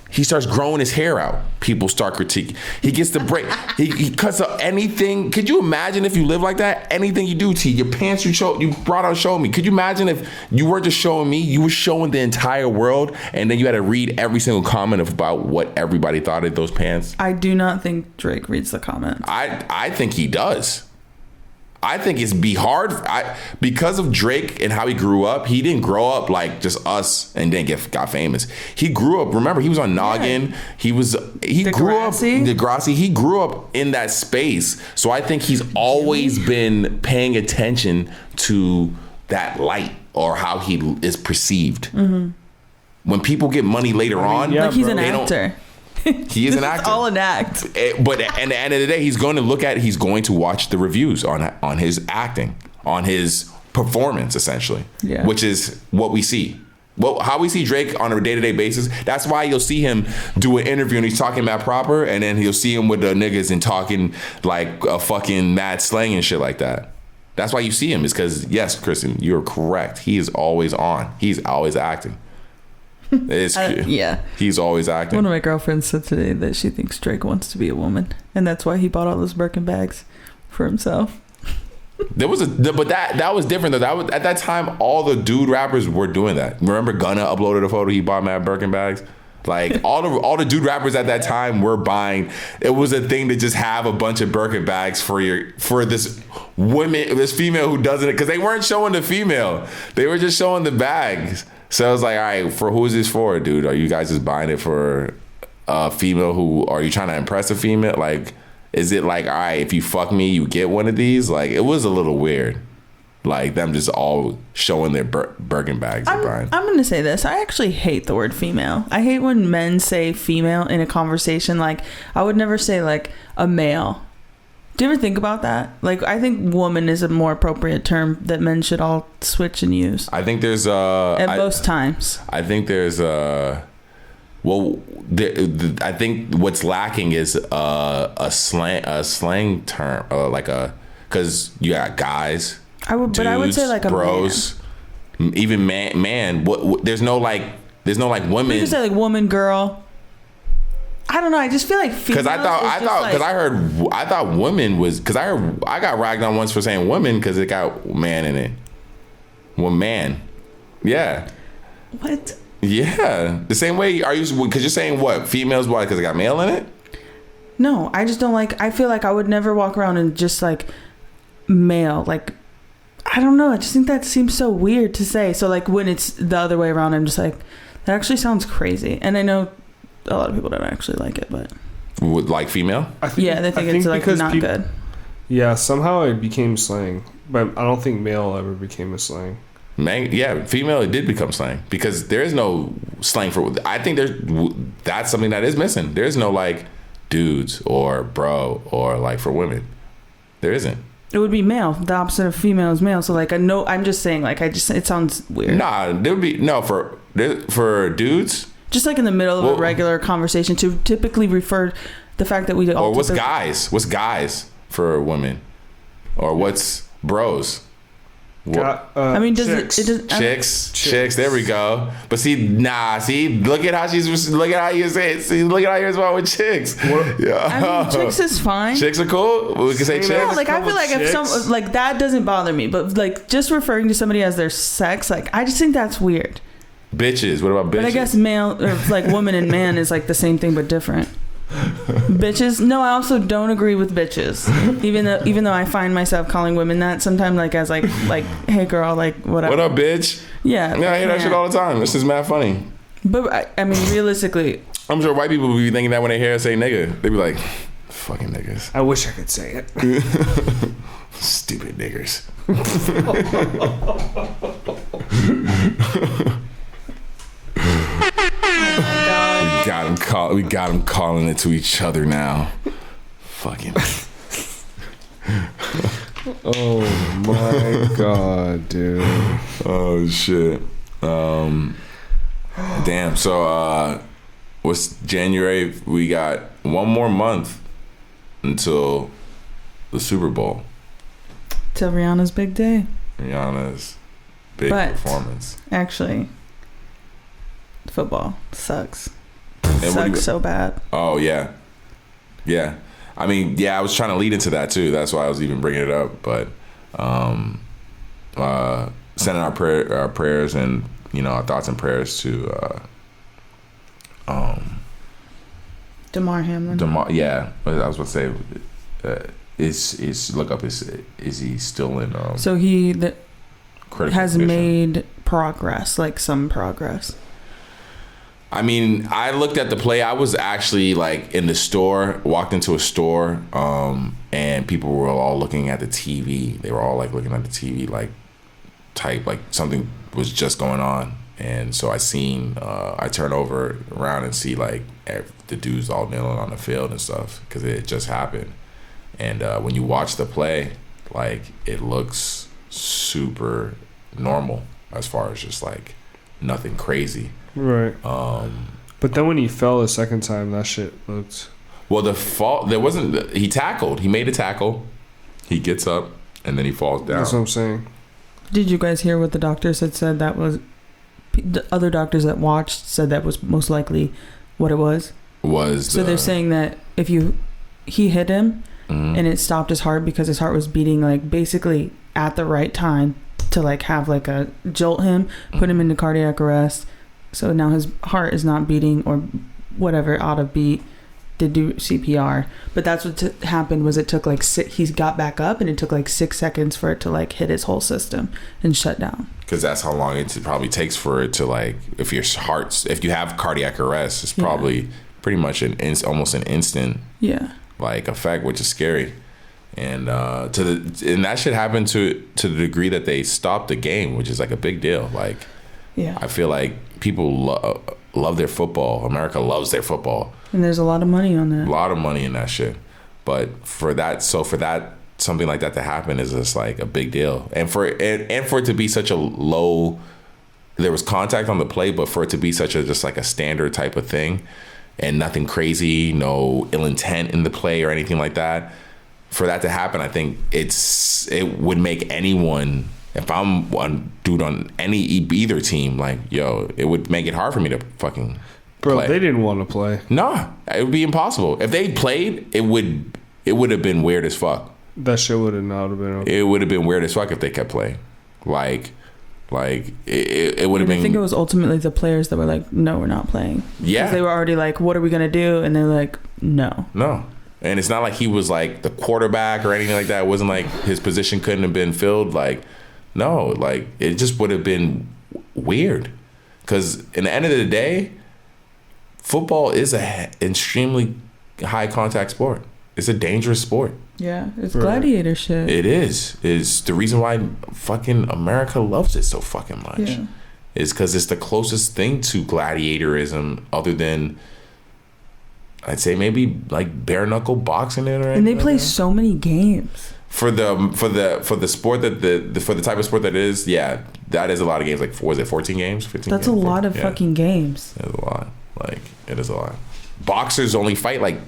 he starts growing his hair out. People start critiquing. He gets the break. he cuts up anything. Could you imagine if you live like that? Anything you do, T, your pants you brought out showing me. Could you imagine if you weren't just showing me, you were showing the entire world, and then you had to read every single comment about what everybody thought of those pants? I do not think Drake reads the comments. I think he does. I think it's be hard because of Drake and how he grew up. He didn't grow up like just us and then got famous. He grew up. Remember, he was on Noggin. Yeah. He grew up Degrassi. He grew up in that space. So I think he's always been paying attention to that light or how he is perceived. Mm-hmm. When people get money later on, like he's an actor. He is an actor. It's all an act. But at the end of the day, he's going to watch the reviews on his acting, on his performance, essentially. Yeah. Which is what we see. Well, how we see Drake on a day-to-day basis. That's why you'll see him do an interview and he's talking about proper, and then you'll see him with the niggas and talking like a fucking mad slang and shit like that. That's why you see him, is because, yes, Kristen, you're correct. He is always on. He's always acting. Yeah. He's always acting. One of my girlfriends said today that she thinks Drake wants to be a woman, and that's why he bought all those Birkin bags for himself. But that was different though. At that time, all the dude rappers were doing that. Remember, Gunna uploaded a photo. He bought mad Birkin bags. Like all the dude rappers at that time were buying. It was a thing to just have a bunch of Birkin bags for this female who doesn't, because they weren't showing the female. They were just showing the bags. So I was like, all right, for who is this for, dude? Are you guys just buying it for a female who, are you trying to impress a female? Like, is it like, all right, if you fuck me, you get one of these? Like, it was a little weird. Like, them just all showing their Birkin bags. I'm going to say this. I actually hate the word female. I hate when men say female in a conversation. Like, I would never say, like, a male. Do you ever think about that? Like, I think woman is a more appropriate term that men should all switch and use. I think there's most times. I think there's I think what's lacking is a slang term, because you got guys. Dudes, but I would say like a bros, man. Even man. There's no women. You can say like woman, girl. I don't know. I just feel like females. I thought women was, because I got ragged on once for saying women because it got man in it. Well, man, yeah. What? Yeah, the same way. Are you? Because you're saying what? Females? Why? Because it got male in it? No, I just don't like. I feel like I would never walk around and just like male. Like, I don't know. I just think that seems so weird to say. So like when it's the other way around, I'm just like, that actually sounds crazy. And I know a lot of people don't actually like it, but would like female? They think it's like not good. Yeah, somehow it became slang, but I don't think male ever became a slang. Man, yeah, female, it did become slang because there is no slang for. I think that's something that is missing. There's no like dudes or bro or like for women. There isn't. It would be male. The opposite of female is male. So like I'm just saying like it sounds weird. Nah, there would be no for dudes. Just like in the middle of a regular conversation to typically refer the fact that we all. Or what's guys? What's guys for women? Or what's bros? I mean, does chicks. it does, Chicks. There we go. But see, look at how you're saying. See, look at how you're responding with chicks. I mean, chicks is fine. Chicks are cool. We can say chicks. Yeah, like I feel like if some like that doesn't bother me, but like just referring to somebody as their sex, like I just think that's weird. Bitches. What about bitches? But I guess male or like woman and man is like the same thing but different. Bitches. No, I also don't agree with bitches. Even though I find myself calling women that sometimes, like as like hey girl, like whatever. What up, bitch? Yeah. Yeah, I hear that shit all the time. This is mad funny. But I mean, realistically, I'm sure white people will be thinking that when they hear us say nigga, they be like, fucking niggas. I wish I could say it. Stupid niggers. We got him calling it to each other now. Fucking. Oh my god, dude. Oh shit. Damn. So what's January? We got one more month until the Super Bowl. till Rihanna's big day. Rihanna's big performance. Actually, football sucks. And Sucks so bad. Oh yeah. I mean, yeah, I was trying to lead into that too. That's why I was even bringing it up. But sending our prayers and our thoughts and prayers to Damar Hamlin. Yeah, I was going to say, look up. Is he still in? So he has condition? made progress, like some progress. I mean, I looked at the play. I was actually like in the store, walked into a store, and people were all looking at the TV. They were all like looking at the TV, like something was just going on. And so I turn over around and see like the dudes all kneeling on the field and stuff because it just happened. And when you watch the play, like it looks super normal as far as just like nothing crazy. Right. But then when he fell a second time, that shit looked. Well, the fall there wasn't. He tackled. He made a tackle. He gets up and then he falls down. That's what I'm saying. Did you guys hear what the doctors had said? That was the other doctors that watched said that was most likely what it was. So they're saying that if he hit him and it stopped his heart because his heart was beating like basically at the right time to like have like a jolt him, put him into cardiac arrest. So now his heart is not beating or whatever, out of beat. Did do CPR, but that's what happened. Was it took like he got back up and it took like 6 seconds for it to like hit his whole system and shut down. Because that's how long it probably takes for it to like if your if you have cardiac arrest, it's probably pretty much almost an instant like effect, which is scary. And and that should happen to the degree that they stopped the game, which is like a big deal. Like I feel like people love their football. America loves their football. And there's a lot of money on that. A lot of money in that shit. But for that something like that to happen is just like a big deal. And for it to be such a low, there was contact on the play, but for it to be such a just like a standard type of thing and nothing crazy, no ill intent in the play or anything like that, for that to happen, I think it would make anyone, if I'm one dude on either team, like, yo, it would make it hard for me to fucking play. They didn't want to play. Nah, it would be impossible. If they played, it would have been weird as fuck. That shit would have not have been okay. It would have been weird as fuck if they kept playing. Like it would have been. I think it was ultimately the players that were like, no, we're not playing. Yeah. Because they were already like, what are we going to do? And they're like, no. And it's not like he was like the quarterback or anything like that. It wasn't like his position couldn't have been filled. Like, no, like it just would have been weird. Because in the end of the day, football is an extremely high contact sport. It's a dangerous sport. Yeah, it's gladiator shit. It is. It's the reason why fucking America loves it so fucking much. Yeah. Is because it's the closest thing to gladiatorism other than, I'd say maybe like bare knuckle boxing it or anything. And they play so many games. For the sport for the type of sport that it is, yeah, that is a lot of games. Like, was it 14 games? 15 That's games? a lot of fucking games. It's a lot. Like, it is a lot. Boxers only fight like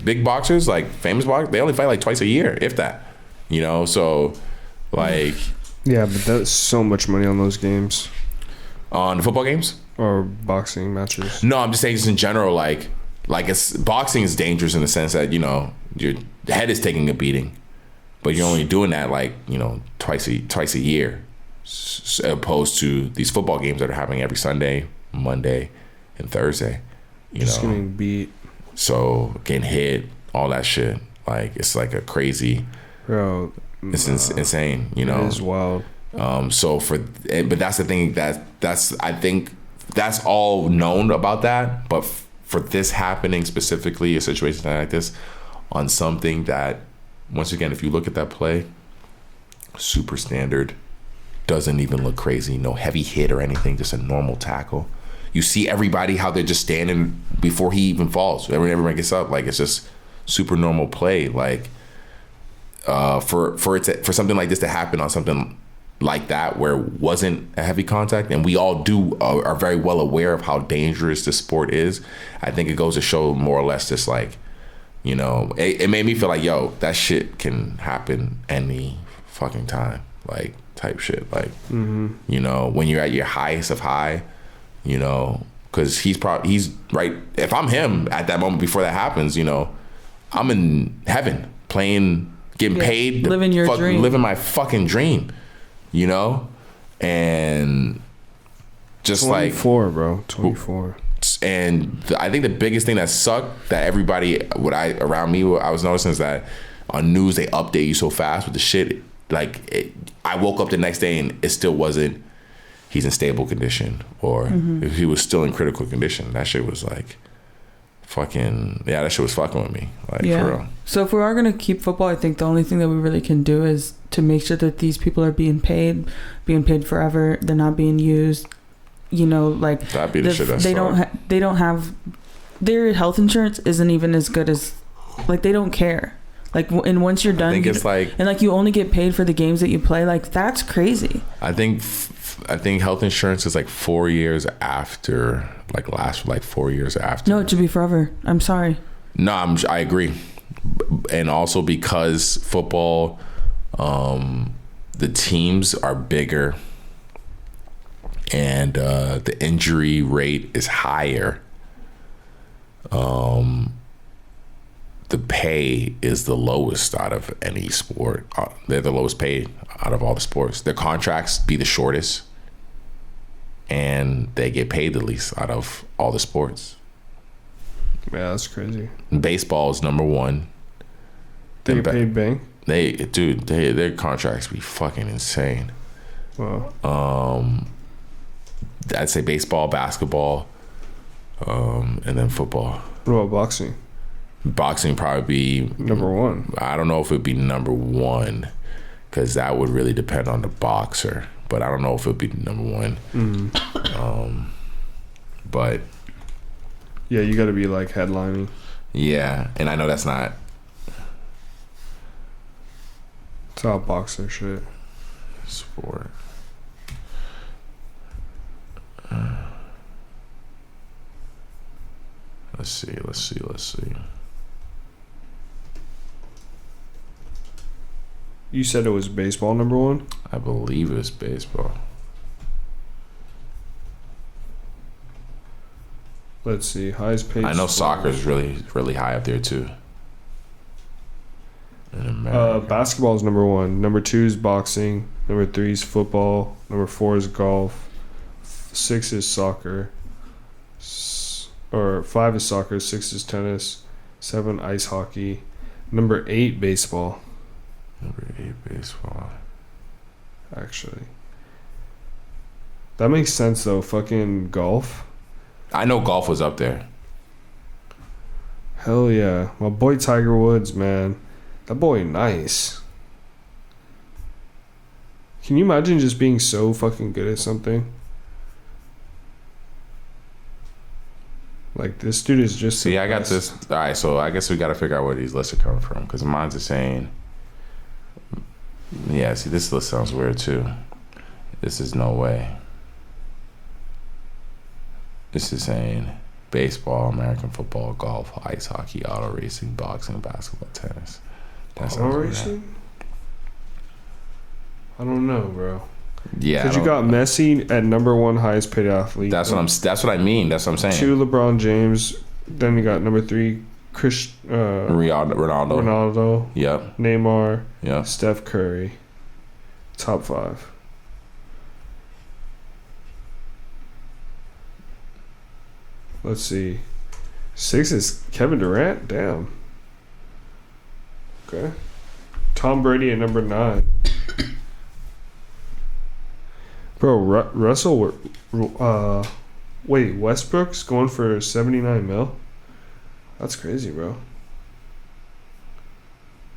big boxers, like famous boxers. They only fight like twice a year, if that. So like Yeah, but that's so much money on those games. On the football games? Or boxing matches. No, I'm just saying just in general, like boxing is dangerous in the sense that, you know, your head is taking a beating. But you're only doing that, like, you know, twice a year, opposed to these football games that are happening every Sunday, Monday, and Thursday. Just getting beat. So getting hit, all that shit, like it's like a crazy. Bro, it's insane. You know, it is wild. But that's the thing I think that's all known about that. But for this happening specifically, a situation like this, on something that, once again, if you look at that play, super standard, doesn't even look crazy, no heavy hit or anything, just a normal tackle. You see everybody how they're just standing before he even falls. Everyone gets up, like it's just super normal play. Like for something like this to happen on something like that where it wasn't a heavy contact, and we all are very well aware of how dangerous this sport is. I think it goes to show more or less just like, you know, it made me feel like, yo, that shit can happen any fucking time, like type shit. Like, you know, when you're at your highest of high, you know, because he's right. If I'm him at that moment before that happens, you know, I'm in heaven playing, getting paid, living your dream, living my fucking dream, you know, and just 24, like 24, bro, 24. And I think the biggest thing that sucked that everybody around me, I was noticing, is that on news they update you so fast with the shit. Like I woke up the next day and it still wasn't, he's in stable condition, or if he was still in critical condition. That shit was like fucking, yeah, that shit was fucking with me, like, for real. So if we are going to keep football, I think the only thing that we really can do is to make sure that these people are being paid forever. They're not being used, you know, like that'd be the shit that's they don't have, their health insurance isn't even as good as, like, they don't care. Like, and once you're done, I think it's like, and like you only get paid for the games that you play. Like, that's crazy. I think health insurance is like 4 years after, like lasts for like 4 years after. No, it should be forever. I'm sorry. No, I agree. And also because football, the teams are bigger and the injury rate is higher. The pay is the lowest out of any sport. They're the lowest paid out of all the sports. Their contracts be the shortest, and they get paid the least out of all the sports. Yeah, that's crazy. Baseball is number one. They get paid bang? Their contracts be fucking insane. Wow. I'd say baseball, basketball, and then football. What about boxing? Boxing probably be number one. I don't know if it'd be number one, because that would really depend on the boxer. But I don't know if it'd be number one. But yeah, you got to be like headlining. Yeah, and I know that's not. It's all boxer shit. Sport. Let's see. You said it was baseball number one? I believe it was baseball. Let's see. Highest paid. I know soccer is really, really high up there too. In America. Basketball is number one. Number two is boxing. Number three is football. Number four is golf. 6 is soccer. Or 5 is soccer. 6 is tennis. 7 ice hockey. Number 8 baseball. Number 8 baseball. Actually, that makes sense though. Fucking golf. I know golf was up there. Hell yeah, my boy Tiger Woods, man. That boy nice. Can you imagine just being so fucking good at something? Like, this dude is just. See, I got this. All right, so I guess we got to figure out where these lists are coming from, because mine's are saying. Yeah, see, this list sounds weird too. This is no way. This is saying baseball, American football, golf, ice hockey, auto racing, boxing, basketball, tennis. Auto racing? I don't know, bro. Yeah, because you got Messi at number 1 highest paid athlete. That's what I mean. That's what I'm saying. 2 LeBron James. Then you got number 3 Ronaldo. Yep. Neymar. Yep. Steph Curry. Top 5. Let's see. 6 is Kevin Durant. Damn. Okay. Tom Brady at number 9. Bro, Russell. Wait, Westbrook's going for 79 mil. That's crazy, bro.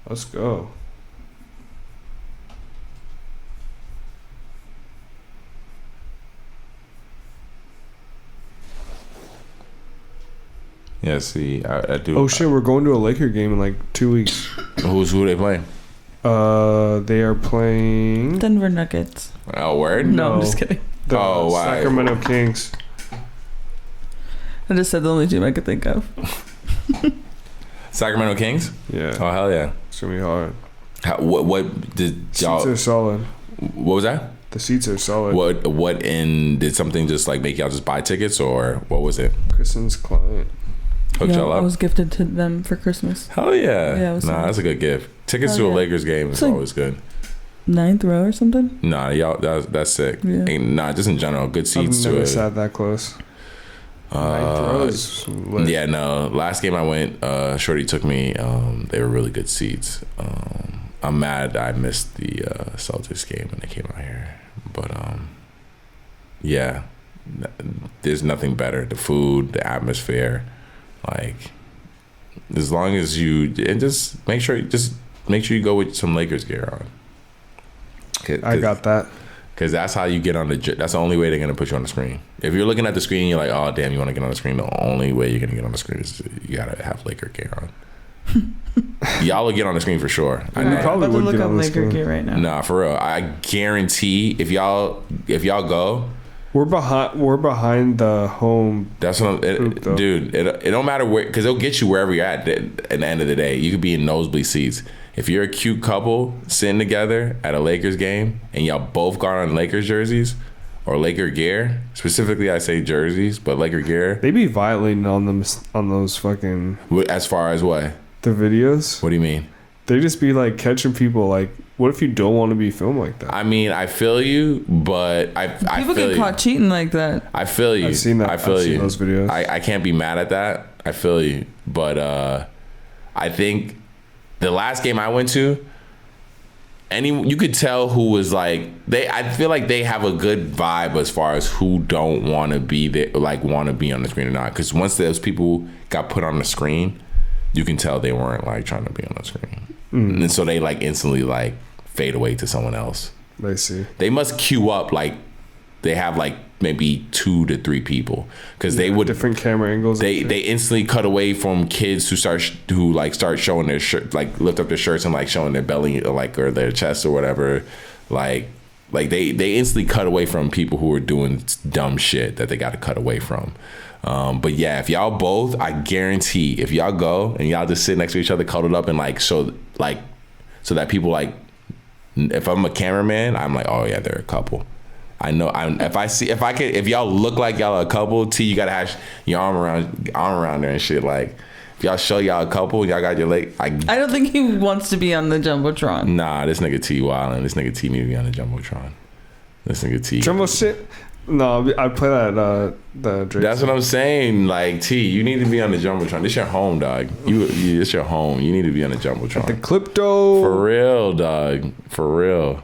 Let's go. Yeah, see, I do. Oh shit, we're going to a Laker game in like 2 weeks. Who they playing? They are playing Denver Nuggets. Oh, word? No, I'm just kidding. the Oh, wow. Sacramento Kings. I just said the only team I could think of. Sacramento Kings? Yeah. Oh, hell yeah. It's gonna be hard. What did y'all? Seats are solid. What was that? The seats are solid. Did something just like make y'all just buy tickets, or what was it? Kristen's client. Hooked Yeah, y'all I up? was gifted to them for Christmas. Hell yeah. Yeah, it was nice. That's a good gift. Tickets Hell to a yeah. Lakers game is It's like- always good. 9th row or something. Nah, y'all, that's sick. Yeah. Just in general, good I've seats to never it. sat that close. Ninth row is lit. Yeah, no. Last game I went, Shorty took me. They were really good seats. I'm mad I missed the Celtics game when they came out here, but yeah, there's nothing better. The food, the atmosphere, like as long as just make sure you go with some Lakers gear on. I got that. Because that's how you get on that's the only way they're going to put you on the screen. If you're looking at the screen and you're like, oh, damn, you want to get on the screen, the only way you're going to get on the screen is you got to have Laker gear on. Y'all will get on the screen for sure. I know. probably I'm about to would look get up on the Laker screen. gear right now. Nah, for real. I guarantee if y'all go, We're behind the home. that's what Hoop, though. dude. It don't matter where, because it'll get you wherever you're at the end of the day. You could be in nosebleed seats. If you're a cute couple sitting together at a Lakers game and y'all both got on Lakers jerseys or Laker gear, specifically I say jerseys, but Laker gear. They be violating on them on those fucking As far as what? the videos. What do you mean? They just be like catching people. Like, what if you don't want to be filmed like that? I mean, I feel you, but I People feel get you. caught cheating like that. I feel you. I've seen that. I feel I've you. seen those videos. I can't be mad at that. I feel you. But I think the last game I went to, you could tell who was like I feel like they have a good vibe as far as who don't want to be there, like want to be on the screen or not. Because once those people got put on the screen, you can tell they weren't like trying to be on the screen, and so they like instantly like fade away to someone else. I see. They must queue up like they have like maybe 2 to 3 people because they would Different camera angles. they instantly cut away from kids who start showing their shirt, like lift up their shirts and like showing their belly like or their chest or whatever, like they instantly cut away from people who are doing dumb shit that they got to cut away from. But yeah, if y'all both, I guarantee if y'all go and y'all just sit next to each other cuddled up and like so that people like, if I'm a cameraman, I'm like, oh yeah, they're a couple. I know. If y'all look like y'all a couple, T, you gotta have your arm around there and shit. Like, if y'all show y'all a couple, y'all got your leg. I don't think he wants to be on the jumbotron. Nah, this nigga T wildin'. This nigga T need to be on the jumbotron. This nigga T. Jumbo shit. No, I play that. The Drake. That's what I'm saying. Like T, you need to be on the jumbotron. This your home, dog. It's your home. You need to be on the jumbotron. The Clipto. For real, dog. For real.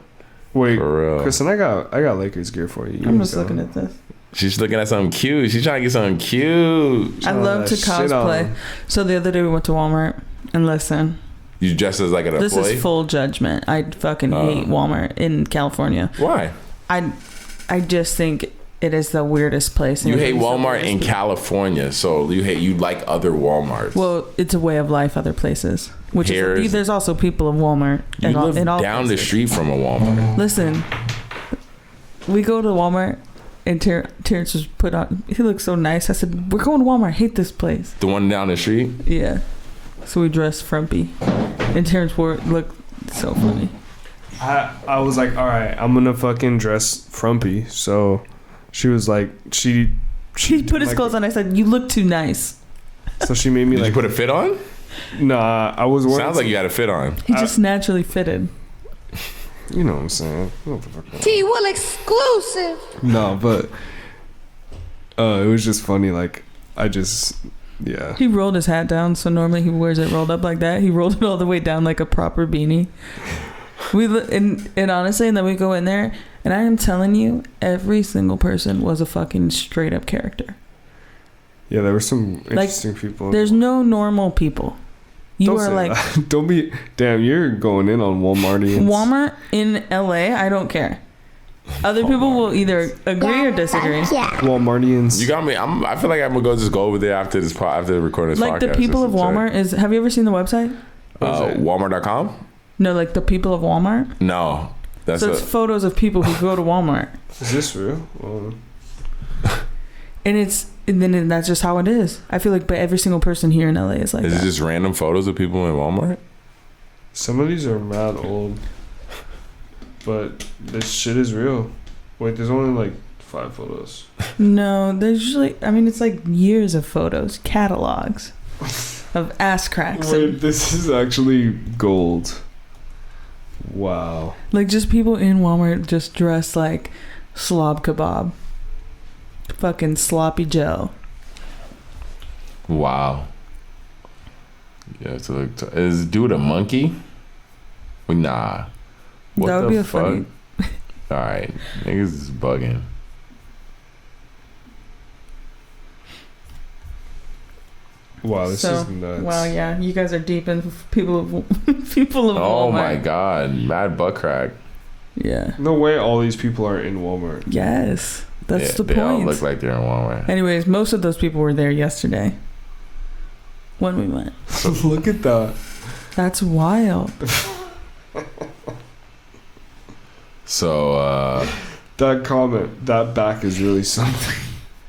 Wait, For real. Kristen, I got Lakers gear for you. I'm just looking at this. She's looking at something cute. She's trying to get something cute. I love to shit cosplay. on. So the other day we went to Walmart, and listen, You dressed as like an this employee? is full judgment. I fucking hate Walmart in California. Why? I just think it is the weirdest place. You hate It's the Walmart weirdest in place. California, so you like other Walmarts. Well, it's a way of life. Other places, which Here's- is there's also people of Walmart. you live in all down the places. street from a Walmart. Listen, we go to Walmart, and Terrence was put on. He looks so nice. I said, "We're going to Walmart. I hate this place." The one down the street? Yeah. So we dressed frumpy, and Terrence looked so funny. I was like, all right, I'm gonna fucking dress frumpy. So she was like, she put his clothes on. I said, you look too nice. So she made me Did like you put a fit on? Nah, I was wearing. Sounds like you got a fit on. He just naturally fitted. You know what I'm saying? What the fuck? T-Will exclusive. No, but it was just funny. Like yeah. He rolled his hat down, so normally he wears it rolled up like that. He rolled it all the way down like a proper beanie. And honestly, and then we go in there, and I am telling you, every single person was a fucking straight up character. Yeah, there were some interesting people. There's no normal people. You Don't are say like, that. Don't be. Damn, you're going in on Walmartians. Walmart in LA. I don't care. Other people will either agree or disagree. Walmartians. You got me. I feel like I'm gonna go over there after recording this podcast. Like the people of Walmart is. Have you ever seen the website? Walmart.com. No, like the people of Walmart. No, that's so it's photos of people who go to Walmart. Is this real? And then that's just how it is. I feel like, but every single person here in LA is like. Is that. it just random photos of people in Walmart? Some of these are mad old, but this shit is real. Wait, there's only like 5 photos. No, there's usually. I mean, it's like years of photos, catalogs of ass cracks. Wait, this is actually gold. Wow. Like just people in Walmart just dressed like slob kebab. Fucking sloppy Joe. Wow. Yeah, so is dude a monkey? Nah. What that would the be a fuck? funny. Alright. Niggas is bugging. Wow, this is nuts. Wow, yeah, you guys are deep in people of Walmart. Oh my god, mad butt crack. Yeah. No way all these people are in Walmart. Yes. That's the they point. all look like they're in Walmart. Anyways, most of those people were there yesterday when we went. Look at that. That's wild. So, that comment, that back is really something.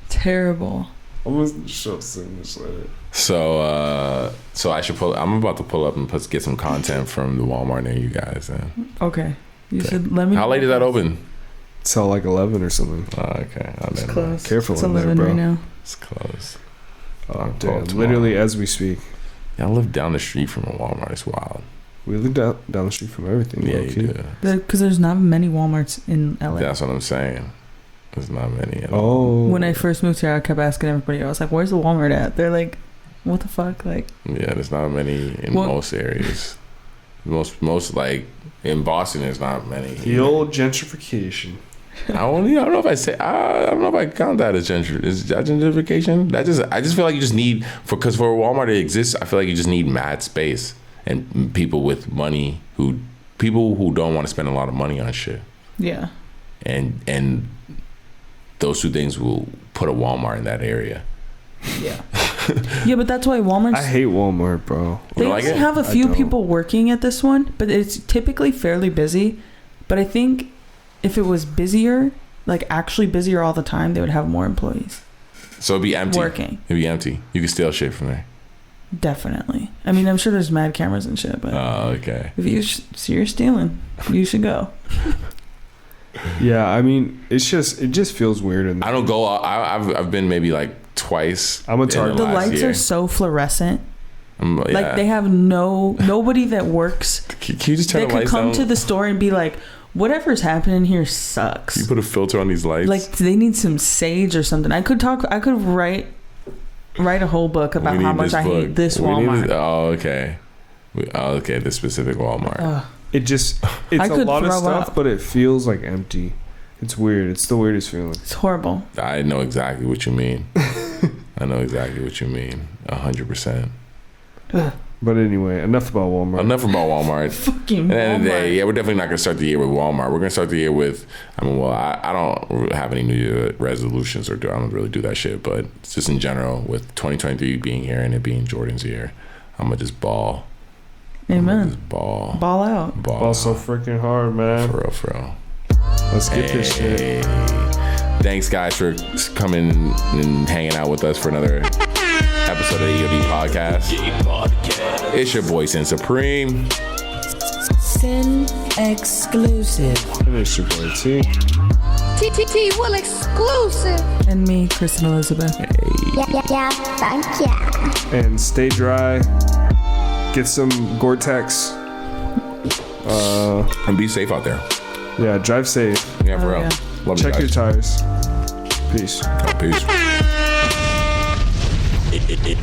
Terrible. I'm gonna show some this later. So I should I'm about to pull up and get some content from the Walmart near you guys. Then. Okay. You should let me. How late is that open? Till like 11 or something. Oh, okay. It's close. Careful it's in 11 there, bro. Right now. It's close. Oh, damn. Literally as we speak. Yeah, I live down the street from a Walmart. It's wild. We live down the street from everything. Yeah, you do. Because there's not many Walmarts in LA. That's what I'm saying. There's not many at all. When I first moved here, I kept asking everybody. I was like, "Where's the Walmart at?" They're like, "What the fuck?" Like, yeah, there's not many in most areas. Most like in Boston, there's not many. The old gentrification. I don't know if I count that as gentrification. I just feel like you just need because for Walmart to exist, I feel like you just need mad space and people with money people who don't want to spend a lot of money on shit. Yeah. And those two things will put a Walmart in that area. Yeah. Yeah, but that's why Walmart. I hate Walmart, bro. They only have a few people working at this one, but it's typically fairly busy. But I think if it was busier, like actually busier all the time, they would have more employees. So it'd be empty. Working. It'd be empty. You could steal shit from there. Definitely. I mean, I'm sure there's mad cameras and shit, but okay. If you see you're stealing, you should go. Yeah, I mean, it just feels weird. In I don't go. I've been maybe like twice. I'm a target. The lights are so fluorescent. Like they have nobody that works. Can you just turn the lights down? They could come down? to the store and be like, whatever's happening here sucks. You put a filter on these lights. Like they need some sage or something. I could write a whole book about how much I hate this Walmart. Okay. This specific Walmart. It's a lot of stuff, but it feels like empty. It's weird. It's the weirdest feeling. It's horrible. I know exactly what you mean. 100%. But anyway, enough about Walmart. Fucking Walmart. At the end of the day, yeah, we're definitely not going to start the year with Walmart. We're going to start the year with, I don't have any New Year resolutions I don't really do that shit, but it's just in general, with 2023 being here and it being Jordan's year, I'm going to just ball. Amen. Ball out. Ball so freaking hard, man. For real. Let's get this shit. Thanks, guys, for coming and hanging out with us for another episode of the EOD podcast. It's your boy, Sin Supreme. Listen exclusive. And it's your boy T. TTT will exclusive. And me, Kristen Elizabeth. Yeah, thank ya. And stay dry. Get some Gore-Tex. And be safe out there. Yeah, drive safe. Yeah, for real. Yeah. Love Check you your guys. tires. Peace. Peace.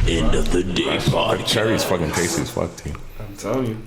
End of the day podcast. Cherry's fucking tasty as fuck, T. I'm telling you.